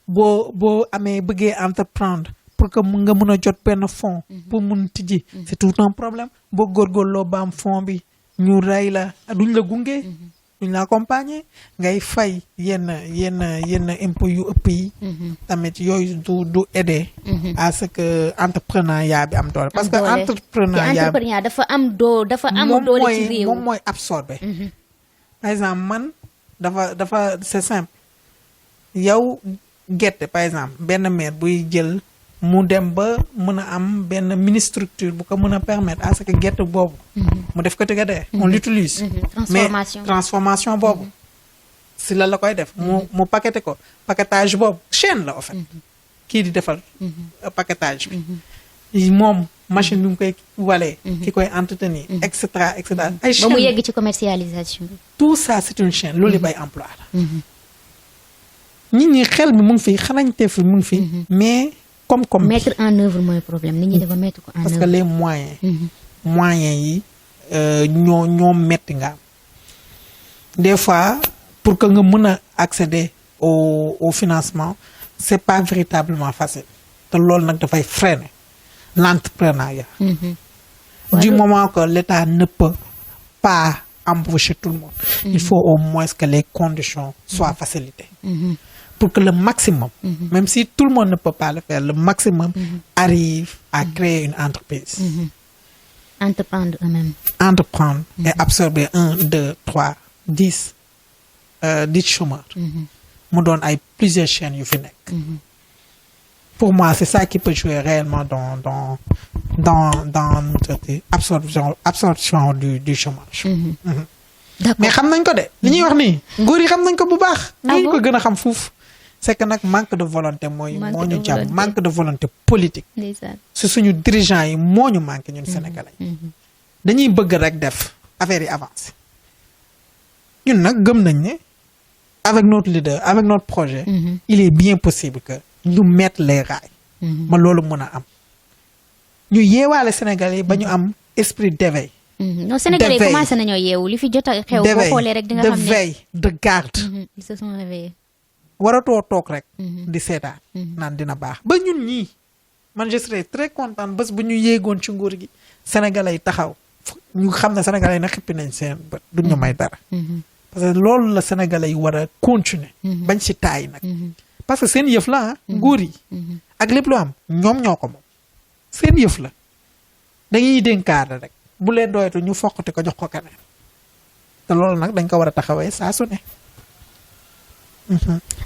boo amee bëggee entreprendre pour que nga mën a jot benn fonds pour mun tijji c'est tout un problème boo góorgóorloo ba am fonds bi ñu rey la duñ la gunge duñ la accompagner ngay fay yenn impôts yu ëpp yi tamit yooyu du aider à ce que entrepreneuriat bi am doole parce que entrepreneuriat dafa am doole ci réew moom mooy absorbé par exemple man dafa c'est simple yow gerte par exemple benn maire buy jël mu dem ba mën a am benn mini structure bu ko mën a permettre à ce que gerte boobu mu def ko tëgg on l'utilise mais transformation boobu si la koy def mu paqueté ko paquetage boobu chaîne la en fait kii di defal paquetage bi moom machine bi mu koy walee ki koy entretenir et cetera ay chaîne ba mu yegg ci commercialisation bi tout ça c'est une chaîne loolu bay emploi la nit ñi xel mi mu ngi fi xarañte fi mu ngi fi mais comme mettre en œuvre mooy problème nit ñi dafa mettre ko en œuvre parce que les moyens yi ñoo metti nga am des fois pour que nga mën a accéder au financement c'est pas véritablement facile te loolu nag dafay freiner l'entrepreneuriat. Du moment que l'État ne peut pas embaucher tout le monde, il faut au moins que les conditions soient facilitées. Pour que le maximum, même si tout le monde ne peut pas le faire, le maximum arrive à créer une entreprise. Entreprendre eux-mêmes. Entreprendre et absorber 1, 2, 3, 10 chômeurs. Mu doon ay plusieurs chaînes yu fi nekk. Pour moi, c'est ça qui peut jouer réellement dans absorption du chômage. D'accord. Mais xam nañ ko de li ñuy wax nii nguur yi xam nañ ko bu baax. ñu ko gën a xam fuuf. C'est que nag manque de volonté moo ñu jàmm manque de volonté politique. su suñu dirigeants yi moo ñu manqué ñun Sénégalais. dañuy bëgg rek def affaire yi avancé. ñun nag gëm nañ ne avec notre leader avec notre projet. il est bien possible que ñu mettre les rails. ma loolu mën a am. ñu yeewaale Sénégalais yi ba ñu am esprit d'éveil. non Sénégalais yi commencé nañoo yeewu li fi jot a xew boo xoolee rek di nga xam ne de veille de garde. ils se sont réveillés. waratoo toog rek. di seetaan. naan dina baax ba ñun ñii man je serais très content bés bu ñu yéegoon ci nguur gi Sénégalais yi taxaw ñu xam ne Sénégalais yi na xippi nañ seen bët duñ ñu may dara. parce que loolu la Sénégalais yi war a continuer. bañ ci taay nag. parce que seen yëf la nguur yi. ak lépp lu am ñoom ñoo ko moom. seen yëf la dañuy dénkaane rek bu leen doyatu ñu foqati ko jox ko keneen te loolu nag dañ ko war a taxawee saa su ne.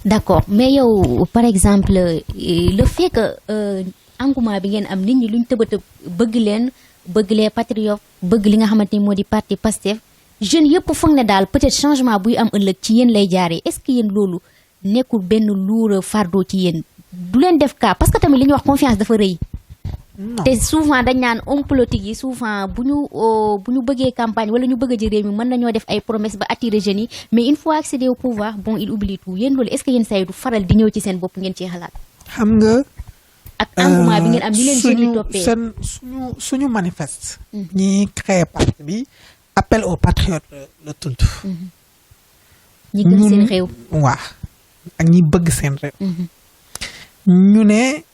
D'accord mais yow par exemple le fait que engouement bi ngeen am nit ñi luñ tëbata bëgg les patriotes bëgg li nga xamante ni moo di parti Pastef jeunes yëpp foog ne daal peut-être changement buy am ëllëg ci yéen lay jaaree est-ce que yéen loolu nekkul benn lourd fardeau ci yéen du leen def cas parce que tamit li ñuy wax confiance dafa rëy. te souvent dañ naan homme politique yi souvent bu ñu bëggee campagne wala ñu bëgg a jël réew mi mën nañoo def ay promesses ba attirer jeunes yi mais une fois accéder au pouvoir bon il oublie tout yéen loolu est-ce que yéen say du faral di ñëw ci seen bopp ngeen ciy xalaat. xam nga. ak engouement bi ngeen am ni leen jeunes yi toppee suñu manifeste. ñi créé parti bi appel aux patriotes la tudd. ñi gëm seen réew. waaw ak ñi bëgg seen réew. ñu ne.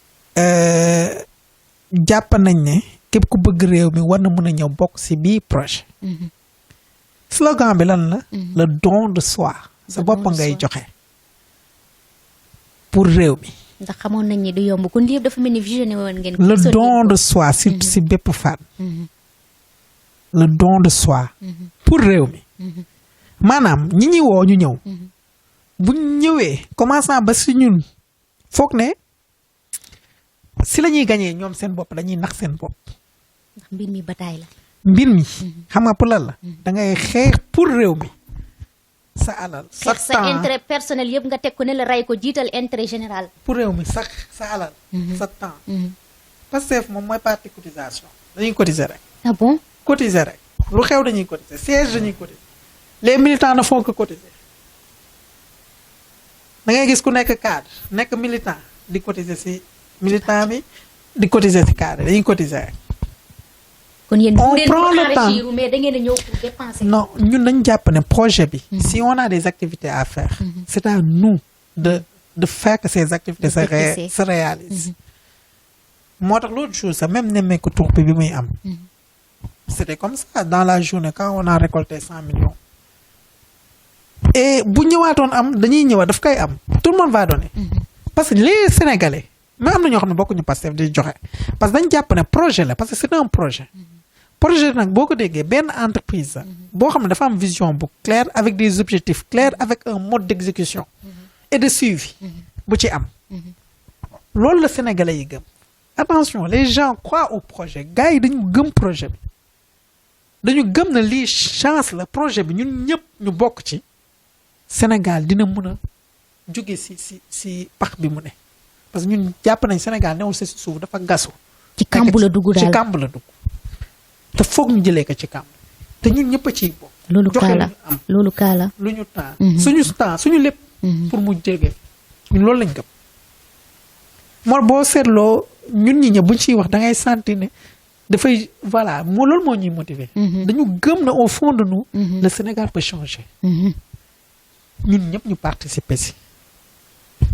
jàpp nañ ne képp ku bëgg réew mi war na mën a ñëw bokk ci bii projet. slogan bi lan la. le don de soi. sa bopp ngay joxe. pour réew mi. ndax xamoon nañ ni du yomb kon lii yëpp dafa mel ni visionné woon ngeen. le don de soi ci bépp fan. le don de soi. pour réew mi. maanaam ñi ñuy woo ñu ñëw. bu ñëwee commençant ba ci ñun foog ne. si la ñuy gañee ñoom seen bopp dañuy nax seen bopp. ndax mbir mi bataille la. mbir mi. xam nga pour lan la. da ngay xeex pour réew mi. sa alal sa temps sa intérêt personnel yëpp nga teg ko ne la ray ko jiital intérêt général. pour réew mi sa alal. sa temps. Pastef moom mooy parti cotisation. dañuy cotiser rek. ah bon. cotiser rek lu xew dañuy cotiser siège dañuy cotiser. les militants ne font que cotiser. da ngay gis ku nekk cadre nekk militant di cotiser si. militant bi di cotiser ci cadre dañuy cotiser. kon yéen on prend le temps mais da ngeen a ñëw pour dépenser. non ñun dañu jàpp ne projet bi. si on a des activités à faire. c'est à nous de faire que ces activités se réalisent. moo tax l'autre jour sax même nemmeeku tur bi muy am. c'était comme ça dans la journée quand on a récolté 100 millions. et bu ñëwaatoon am dañuy ñëwaat daf koy am tout le monde va donner. parce que les Sénégalais. mais am na ñoo xam ne bokkuñu Pastef di joxe parce que dañ jàpp ne projet la parce que c'est un projet. projet nag boo ko déggee benn entreprise la. boo xam ne dafa am vision bu claire avec des objectifs clairs avec un mode d'exécution. et de suivi. bu ci am. loolu la Sénégalais yi gëm. attention les gens croient au projet gars yi dañu gëm projet bi. dañu gëm na lii chance la projet bi ñun ñëpp ñu bokk ci. Sénégal dina mën a jóge si pax bi mu ne. parce que ñun jàpp nañ Sénégal newul si suuf dafa gasu. ci kàmb la dugg daal ci kàmb la dugg. te foog ñu jëlee ko ci kàmb. te ñun ñëpp a ciy bokk. loolu kaala loolu kaala. lu ñu temps suñu lépp. pour mu jege ñun loolu lañ gëm. moo boo seetloo ñun ñi ñëpp buñ ciy wax da ngay sentir ne dafay voilà loolu moo ñuy motiver. dañu gëm na au fond de nous. le Sénégal peut changer. ñun ñëpp ñu participer si.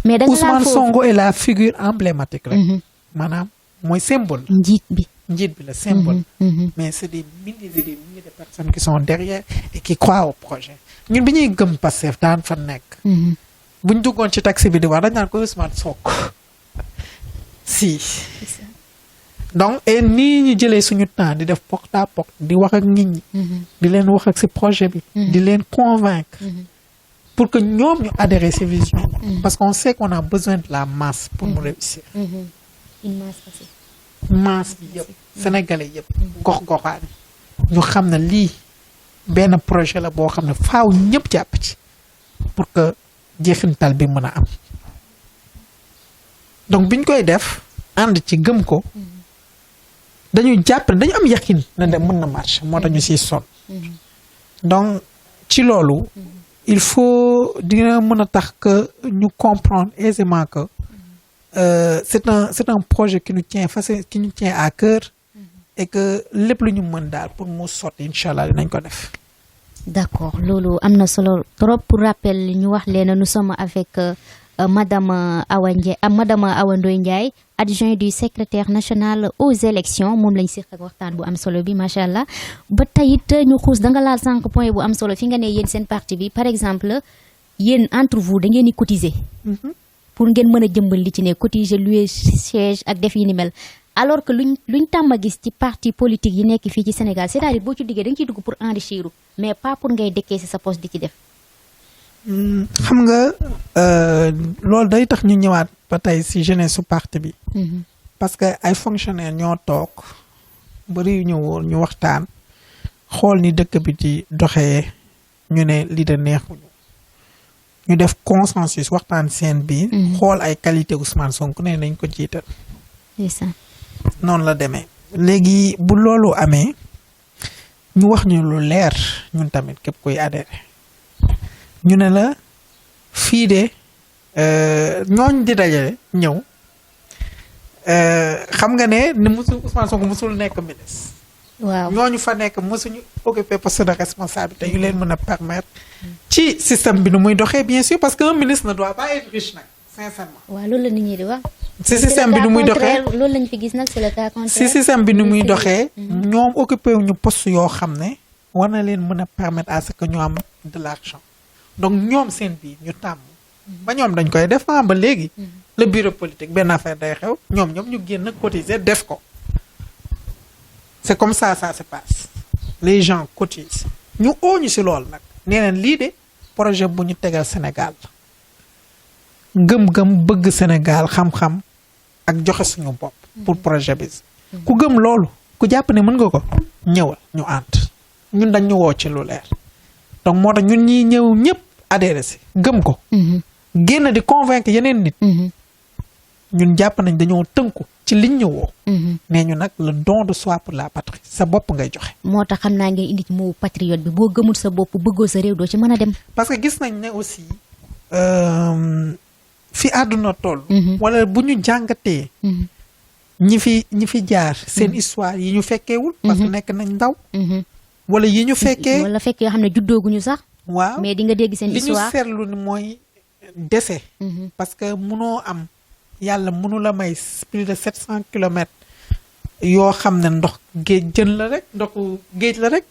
mais da nga Ousmane Sonko est la figure emblématique rek. maanaam mooy symbole. njiit bi la symbole. mais c'est des milliers et des milliers de personnes qui sont derrière et qui croient au projet ñun bi ñuy gëm Pastef daan fa nekk. bu ñu duggoon ci taxi bi di wax dañ naan ko Ousmane Sonko si. donc et nii ñu jëlee suñu temps di def porte à porte di wax ak nit ñi. di leen wax ak ci projet bi. di leen convaincre. pour que ñoom ñu adhérer ci vision. parce qu'on sait qu'on a besoin de la masse pour mu réussir. une masse aussi. masse bi yëpp sénégalais yëpp. gox-goxaan ñu xam ne lii benn projet la boo xam ne faaw ñëpp jàpp ci pour que jeexintal bi mën a am. donc biñ koy def ànd ci gëm ko. dañu jàpp ne dañu am yaqin na dem mën na marché moo tax ñu siy sonn. donc ci loolu. il faut dina mën a tax que ñu comprendre aisément que c'est un projet qui nous tient à cœur. et que lépp lu ñu mën daal pour mu sotti incha allah dinañ ko def. d'accord loolu am na solo trop. pour rappel ñu wax leen nous sommes avec madame Awa Ndoye Ndiaye adjoint du secrétaire national aux élections moom lañ seq ak waxtaan bu am solo bi macha allah. ba tey it ñu xuus da nga laal 5 points bu am solo fi nga ne yéen seen parti bi par exemple yéen entre vous da ngeen di cotiser. pour ngeen mën a jëmbal li ci ne cotiser louer siège ak def yi ni mel. alors que luñ tàmm a gis ci parti politique yi nekk fii ci Sénégal c'est-à-dire boo ci diggee da nga ciy dugg pour enrichir mais pas pour ngay dekkee ci sa poste di ci def. xam nga loolu day tax ñu ñëwaat ba tey ci jeunesse su parti bi. parce que ay fonctionnaires ñoo toog bari yu ñëwoon ñu waxtaan xool ni dëkk bi di doxee ñu ne lii de neexuñu ñu def consensus waxtaan seen biir. xool ay qualité Ousmane Sonko ne nañ ko jiital. c'est ça. noonu la demee léegi bu loolu amee ñu wax ñu lu leer ñun tamit képp koy adhéré ñu ne la fii de ñooñ di dajale ñëw xam nga ne musul Ousmane Sonko musul nekk ministre. waaw ñooñu fa nekk musuñu occuper poste de responsabilité yu leen mën a permettre ci système bi nu muy doxee bien sûr parce que un ministre ne doit pas être riche nag sincèrement. waaw loolu la nit ñi di wax. si système bi nu muy doxee loolu lañu fi gis nag c'est le cas contraire. si système bi nu muy doxee. ñoom occupé wuñu poste yoo xam ne war na leen mën a permettre à ce que ñu am de l'argent donc ñoom seen biir ñu tàmm. ba ñoom dañ koy def ba léegi. le bureau politique benn affaire day xew ñoom ñu génn cotiser def ko. c'est comme ça se passe les gens cotisent ñu ooñu si loolu nag nee neen lii de projet bu ñu tegal Sénégal gëm-gëm bëgg Sénégal xam-xam ak joxe suñu bopp pour projet bi ku gëm loolu ku jàpp ne mën nga ko ñëwal ñu ànd ñun dañ ñu woo ci lu leer donc moo tax ñun ñi ñëw ñëpp adhéré si gëm ko génn di convaincre yeneen nit ñun jàpp nañ dañoo tënku ci liñ ñu woo mais ñu nag le don de soi pour la patrie sa bopp ngay joxe moo tax xam naa ngay indi ci moo patriote bi boo gëmul sa bopp bëggoo sa réew doo ci mën a dem parce que gis nañ ne aussi fi àdduna toll wala bu ñu jàngatee ñi fi jaar seen histoire yi ñu fekkeewul parce que nekk nañ ndaw wala yi ñu fekkee wala fekk yoo xam ne juddooguñu sax waaw mais di nga dégg seen histoire li ñu seetlu ni mooy décès parce que munoo am yàlla mënu la may plus de 700 kilomètres yoo xam ne ndox géej jën la rek ndoxu géej la rek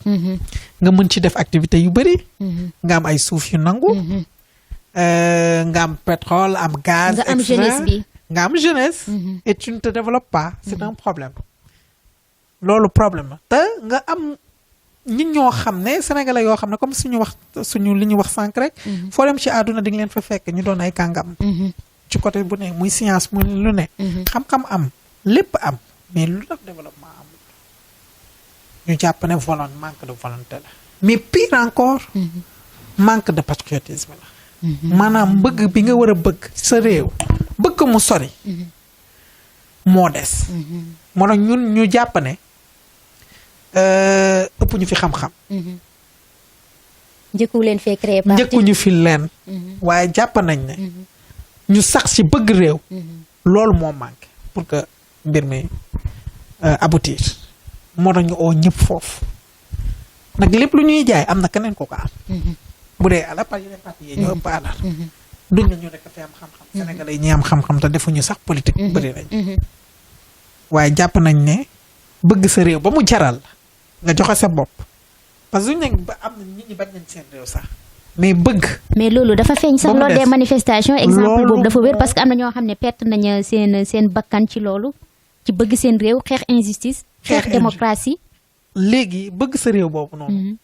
nga mën ci def activité yu bëri nga am ay suuf yu nangu nga am pétrole am gaz nga am jeunesse bi nga am jeunesse et tu ne te développes pas c'est un problème loolu problème la te nga am nit ñoo xam ne sénégalais yoo xam ne comme suñu li ñu wax sànq rek foo dem ci àdduna di nga leen fa fekk ñu doon ay kàngam ci côté bu ne muy science muy lu ne xam-xam am lépp am mais lu tax développement am ñu jàpp ne manque de volonté la mais pire encore manque de patriotisme la maanaam bëgg bi nga war a bëgg sa réew bëgg mu sori moo des moo tax ñun ñu jàpp ne ëpp ñu fi xam-xam njëkku leen fee créé parti njëkku ñu fi leen waaye jàpp nañ ne ñu sax ci bëgg réew loolu moo manqué pour que mbir mi aboutir moo tax ñu oo ñëpp foofu nag lépp lu ñuy jaay am na keneen ko ko am bu dee alal par yeneen parti yi ñoo ëpp alal duñ la ñu rek dafay am xam-xam. Sénégalais yi ñi am xam-xam te defuñu sax politique. bëri nañ. waaye jàpp nañ ne bëgg sa réew ba mu jaral nga joxe sa bopp parce que duñ nekk ba am na nit ñi bañ nañ seen réew sax mais bëgg. mais loolu dafa feeñ sax lors des manifestations exemple boobu dafa wér parce que am na ñoo xam ne perte nañ seen bakkan ci loolu ci bëgg seen réew xeex injustice. xeex démocratie. léegi bëgg sa réew boobu noonu.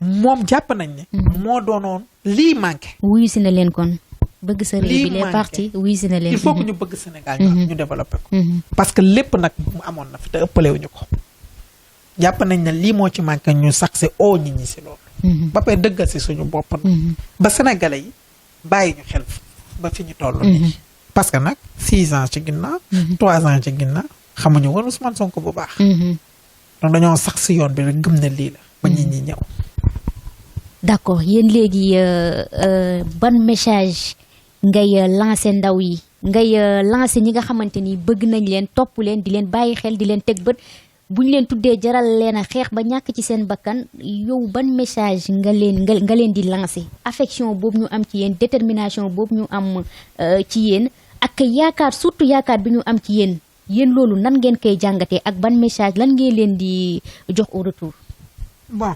moom jàpp nañ ne. moo doonoon lii manqué. wuyu si na leen kon. bëgg sa réew bi les partis wuyu si na leen. il faut que ñu bëgg Sénégal ñu développé ko. parce que lépp nag mu amoon na fi te ëppalewuñu ko. jàpp nañ ne lii moo ci manqué ñu sax si oo nit ñi si loolu. ba pare dëggal si suñu bopp. ba Sénégalais yi bàyyi ñu xel ba fi ñu toll nii. parce que nag 6 ans ci ginnaaw. 3 ans ci ginnaaw xamuñu woon Ousmane Sonko bu baax. donc dañoo sax si yoon bi rek gëm ne lii la ba nit ñi ñëw. d'accord yéen léegi ban message ngay lancer ndaw yi ngay lancer ñi nga xamante ni bëgg nañ leen topp leen di leen bàyyi xel di leen teg bët bu ñu leen tuddee jaral leen a xeex ba ñàkk ci seen bakkan yow ban message nga leen di lancer affection boobu ñu am ci yéen détermination boobu ñu am ci yéen ak yaakaar surtout yaakaar bi ñu am ci yéen loolu nan ngeen koy jàngatee ak ban message lan ngeen leen di jox au retour. bon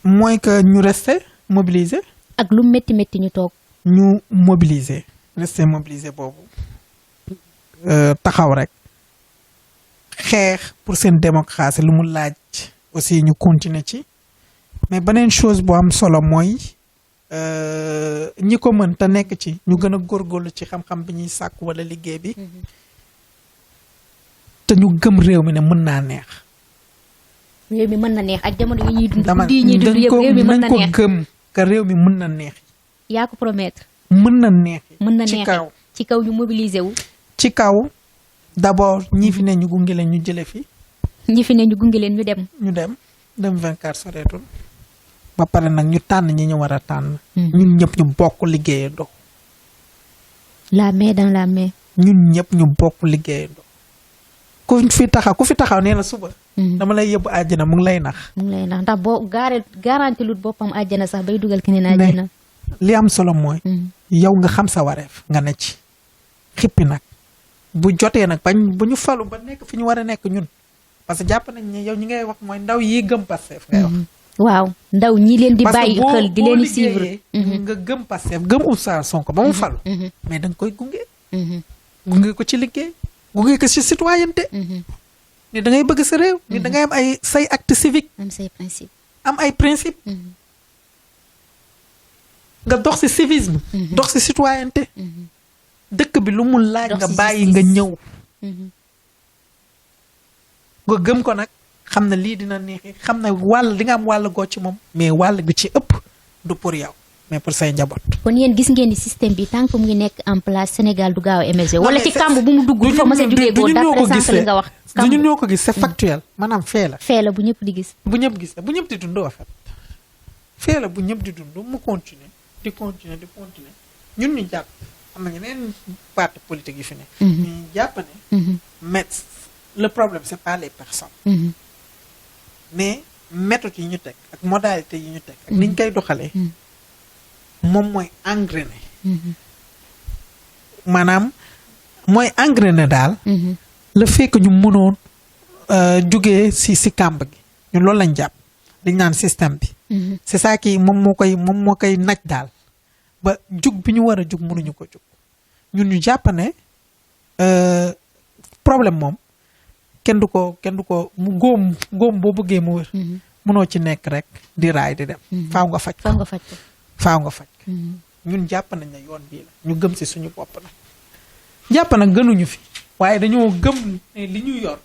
mooy que ñu rester mobiliser. ak lu métti métti ñu toog. ñu mobiliser rester mobiliser boobu taxaw rek xeex pour seen démocratie lu mu laaj aussi ñu continuer ci mais beneen chose bu am solo mooy ñi ko mën te nekk ci ñu gën a góorgóorlu ci xam-xam bi ñuy sàkku wala liggéey bi te ñu gëm réew mi ne mën naa neex. réew mi mën na neex ak jamono yi ñuy dund. guddi yi ñuy dund yëpp réew mi mën na neex dañ ko gëm que réew mi mën na neex. yaa ko promettre. mën na neex. mën na neex ci kaw ñu mobiliser wu. ci kaw d'abord ñi fi ne ñu gunge leen ñu jële fi. ñi fi ne ñu gunge leen ñu dem. ñu dem 24 soreetul. ba pare nag ñu tànn ñi ñu war a tànn. ñun ñëpp ñu bokk liggéeyandoo. la main dans la main. ñun ñëpp ñu bokk liggéeyandoo. ku fi taxaw nee na suba. dama lay yóbbu àjjana mu ngi lay nax. mu ngi lay nax ndax boo garanti lut boppam àjjana sax bay dugal keneen àjjana. li am solo mooy. yow nga xam sa wareef nga ne ci. xippi nag bu jotee nag bañ bu ñu falu ba nekk fi ñu war a nekk ñun parce que jàpp nañ ne yow ñi ngay wax mooy ndaw yi gëm Pastef ngay wax. waaw ndaw ñi leen di bàyyi xel di leen di suivre. nga gëm Pastef gëm Ousmane Sonko ba mu falu. mais da nga koy gunge. gunge ko ci liggéey. gunge ko ci citoyenneté. ni da ngay bëgg sa réew. ni da ngay am ay say acte civique. am say principe. am ay principe. nga dox ci civisme. dox ci citoyenneté. dëkk bi lu mu laaj nga bàyyi nga ñëw. nga gëm ko nag xam na lii dina neexi xam na wàll di nga am wàll goo ci moom. mais wàll gi ci ëpp du pour yow mais pour say njaboot. kon yéen gis ngeen ni système bi tant que mu ngi nekk en place Sénégal du gaaw a émerger. wala ci kàmb bu mu dugg du fa mës a jógee góor d'après sànq li nga wax. du ñu ñoo ko gis c'est factuel maanaam fee la. fee la bu ñëpp di gis. bu ñëpp gis bu ñëpp di dund en fait fee la bu ñëpp di dund mu continuer di continuer ñun ñu jàpp am na ñeneen parti politique yi fi nekk. ñu jàpp ne. mais le problème c'est pas les personnes. mais méthode yi ñu teg ak modalité yi ñu teg ak ni ñu koy doxalee. moom mooy engrainer. maanaam mooy engrainer daal. le fait que ñu mënoon jugee si kàmb gi ñun loolu lañ jàpp dañ naan système bi. c'est ça qui moom moo koy naj daal ba jug bi ñu war a jug mënuñu ko jug ñun ñu jàpp ne problème moom kenn du ko mu góom boo bëggee mu wër. mënoo ci nekk rek di raay di dem. faaw nga faj ko. ñun jàpp nañ ne yoon bii la ñu gëm si suñu bopp nag jàpp nag gënuñu fi waaye dañoo gëm ne li ñu yor.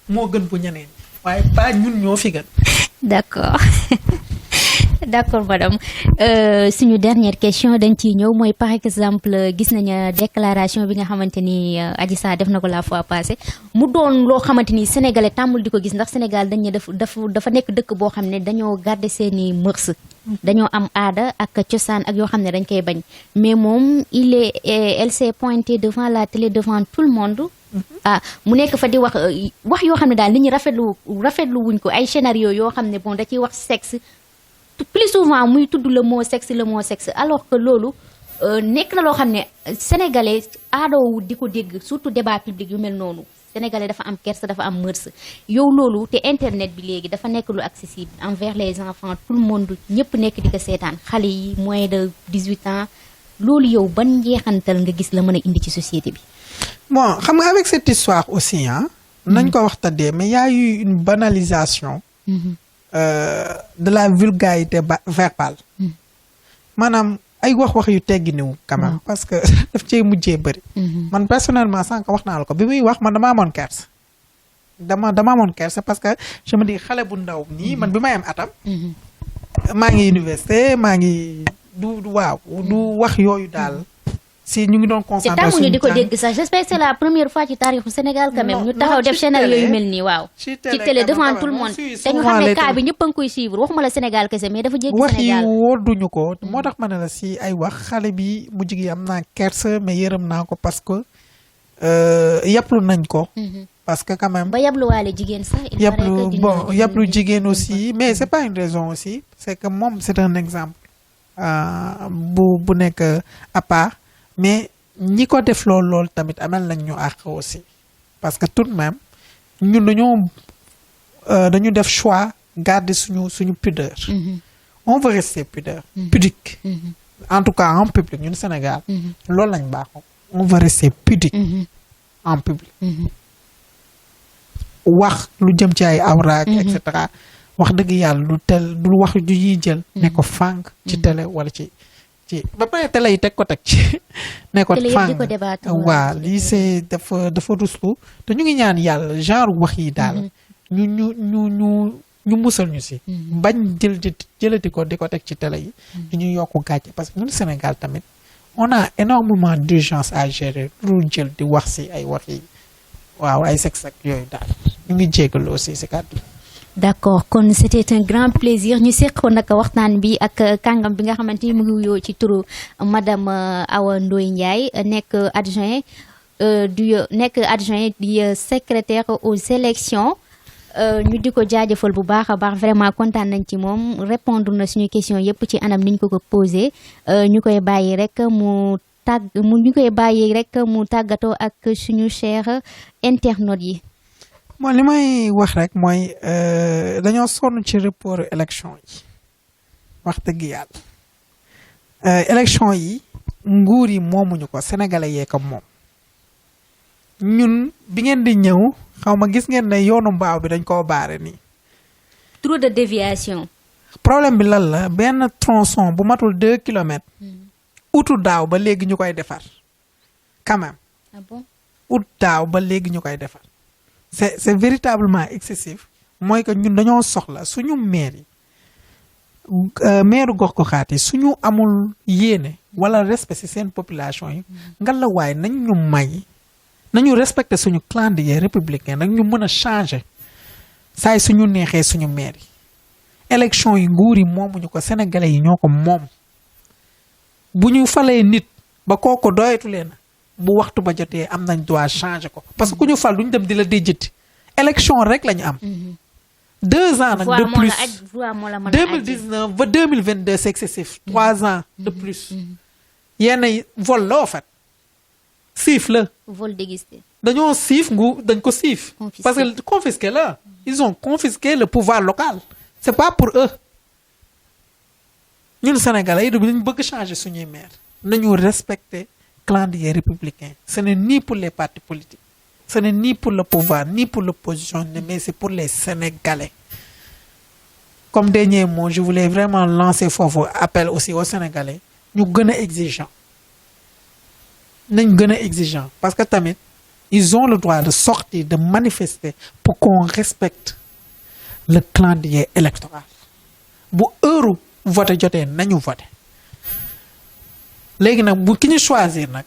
moo gën bu ñeneen waaye pas ñun ñoo fi gën. d'accord madame suñu dernière question dañ ciy ñëw mooy par exemple gis nañu déclaration bi nga xamante ni Adji Sarr def na ko la fois passée mu doon loo xamante ni sénégalais tàmmul di ko gis ndax Sénégal dañ ne dafa nekk dëkk boo xam ne dañoo garder seeni mœurs dañoo am aada ak cosaan ak yoo xam ne dañ koy bañ mais moom elle s'est pointée devant la télé devant tout le monde. mu nekk fa di wax yoo xam ne daal nit ñi rafetlu wuñ ko ay scénario yoo xam ne bon da ciy wax sexe plus souvent muy tudd le mot sexe alors que loolu nekk na loo xam ne sénégalais aadoowu di ko dégg surtout débat public yu mel noonu sénégalais dafa am kersa dafa am mërs yow loolu te internet bi léegi dafa nekk lu accessible envers les enfants tout le monde ñëpp nekk di ko seetaan xale yi moins de 18 ans loolu yow ban njeexantal nga gis la mën a indi ci société bi. bon xam nga avec cette histoire aussi nañ ko wax tëddee mais y a eu une banalisation. De la vulgarité verbale. maanaam ay wax yu tegginiwu quand même parce que daf cee mujjee bëri. man personnellement sànq wax naa la ko bi muy wax man dama amoon kersa. dama amoon kersa parce que je me dis xale bu ndaw nii man bi may am atam. maa ngi université maa ngi du wax yooyu daal. si ñu ngi doon concentré suñu tàmmuñu di ko dégg sax j'espère que c'est la première fois ci taarixu Sénégal quand même ñu taxaw def scénario yu mel nii waaw. ci télé devant tout le monde te ñu xam ne cas bi ñëpp a ngi koy suivre waxuma la Sénégal kese mais dafa jéggi Sénégal. wax yi wóorduñu ko moo tax ma ne la si ay wax xale bi mujj gi am naa kersa mais yërëm naa ko parce que yàpplu nañ ko. parce que quand même. ba yabluwaale jigéen sax. yablu jigéen aussi mais c'est pas une raison aussi c'est que moom c'est un exemple bu nekk à part. mais ñi ko def lool tamit amal nañ ñu àq aussi parce que tout de même ñun dañu def choix garder suñu pudeur. On veut rester pudique. En tout cas en public ñun Sénégal. loolu lañ baaxoo. On veut rester pudique. En public. wax lu jëm ci ay awraak et cetera wax dëgg yàlla du wax ju ñuy jël. ne ko fànk ci télé wala ci. ba pare télé yi teg ko teg ci ne ko fang waaw lii c'est dafa ruslu te ñu ngi ñaan yàlla genre wax yi daal ñu musal ñu si bañ jëlati ko di ko teg ci télé yi ñu yokku gàcce parce que ñun Sénégal tamit on a énormément d'urgence à gérer lu jël di wax si ay wax yi waaw ay sexe ak yooyu daal ñu ngi jégalu aussi si kàddu. d'accord kon c'était un grand plaisir ñu seqoon nag waxtaan bi ak kàngam bi nga xamante ni mu ngi wuyoo ci turu madame Awa Ndoye Ndiaye nekk adjoint di secrétaire aux élections ñu di ko jaajëfal bu baax a baax vraiment kontaan nañ ci moom répondre na suñu question yépp ci anam ni ñu ko posé ñu koy bàyyi rek mu tàggatoo ak suñu cher internautes yi. bon li may wax rek mooy dañoo sonn ci report élection yi wax dëgg yàlla élection yi nguur yi moomuñu ko sénégalais yee ko moom ñun bi ngeen di ñëw xaw ma gis ngeen ne yoonu mbaaw bi dañ koo baare nii. trop de déviation. problème bi lan la benn tronçon bu matul 2 kilomètres. utu daaw ba léegi ñu koy defar quand même. Ah bon? ut daaw ba léegi ñu koy defar. c'est véritablement excessif mooy que ñun dañoo soxla suñu maire yi maire gox-goxaat yi suñu amul yéene wala respect ci seen population yi nga la waaye nañ ñu may nañu respecter suñu calendrier républicain nag ñu mën a changer saay suñu neexee suñu maire yi élection yi nguur yi moomuñu ko sénégalais yi ñoo ko moom bu ñu falee nit ba kooku doyetu leen bu waxtu ba jotee am nañ droit changer ko parce que ku ñu fal duñ dem di la déjjati élection rek la ñu am. 2 ans nag de plus 2019 ba 2022 c'est excessif 3 ans de plus. yenn yi vol la en fait siif la. vol dégusté. dañoo siif dañ ko siif. parce que confisqué la ils ont confisqué le pouvoir local. c'est pas pour eux ñun Sénégalais yi dañu bëgg changer suñuy maire nañu respecter. calendrier républicain ce n'est ni pour les partis politiques ce n'est ni pour le pouvoir ni pour l'opposition mais c'est pour les Sénégalais comme dernier mot je voulais vraiment lancer foofu appel aussi aux Sénégalais ñu gën a exigeant nañ gën a exigeant parce que tamit ils ont le droit de sortir de manifester pour qu'on respecte le calendrier électoral bu heure voter jotee nañu voter léegi nag bu ki ñu choisir nag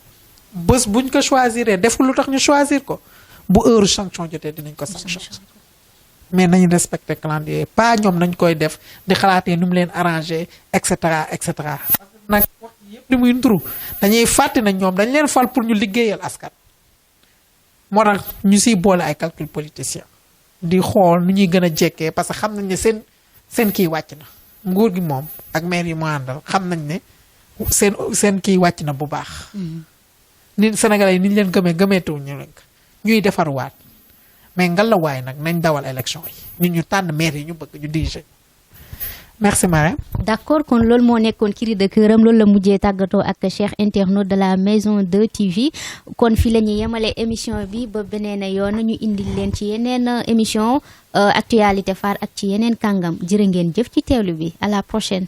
bés buñ ko choisiree deful lu tax ñu choisir ko bu heure sanction jotee dinañ ko sanction mais nañu respecter calendrier pas ñoom nañ koy def di xalaatee nu mu leen arranger et cetera et cetera. nag wax yëpp li muy nduru dañuy fàtte na ñoom dañ leen fal pour ñu liggéeyal askan. moo tax ñu siy boole ay calcul politicien di xool nu ñuy gën a jekkee parce que xam nañ ne seen kii wàcc na nguur gi moom ak maire yi mu àndal xam nañ ne. seen kii wàcc na bu baax. nit Sénégalais yi ni ñu leen gëmeetuñu rek ñuy defarwaat mais ngalawaay nag nañ dawal élection yi ñu tànn maire yi ñu bëgg ñu dirigé. merci Marème. d'accord kon loolu moo nekkoon cri de cœuram loolu la mujjee tàggatoo ak chers internautes de la maison 2 TV kon fii la ñuy yemale émission bi ba beneen yoon ñu indil leen ci yeneen émission actualité phare ak ci yeneen kàngam jërë ngeen jëf ci teewlu bi à la prochaine.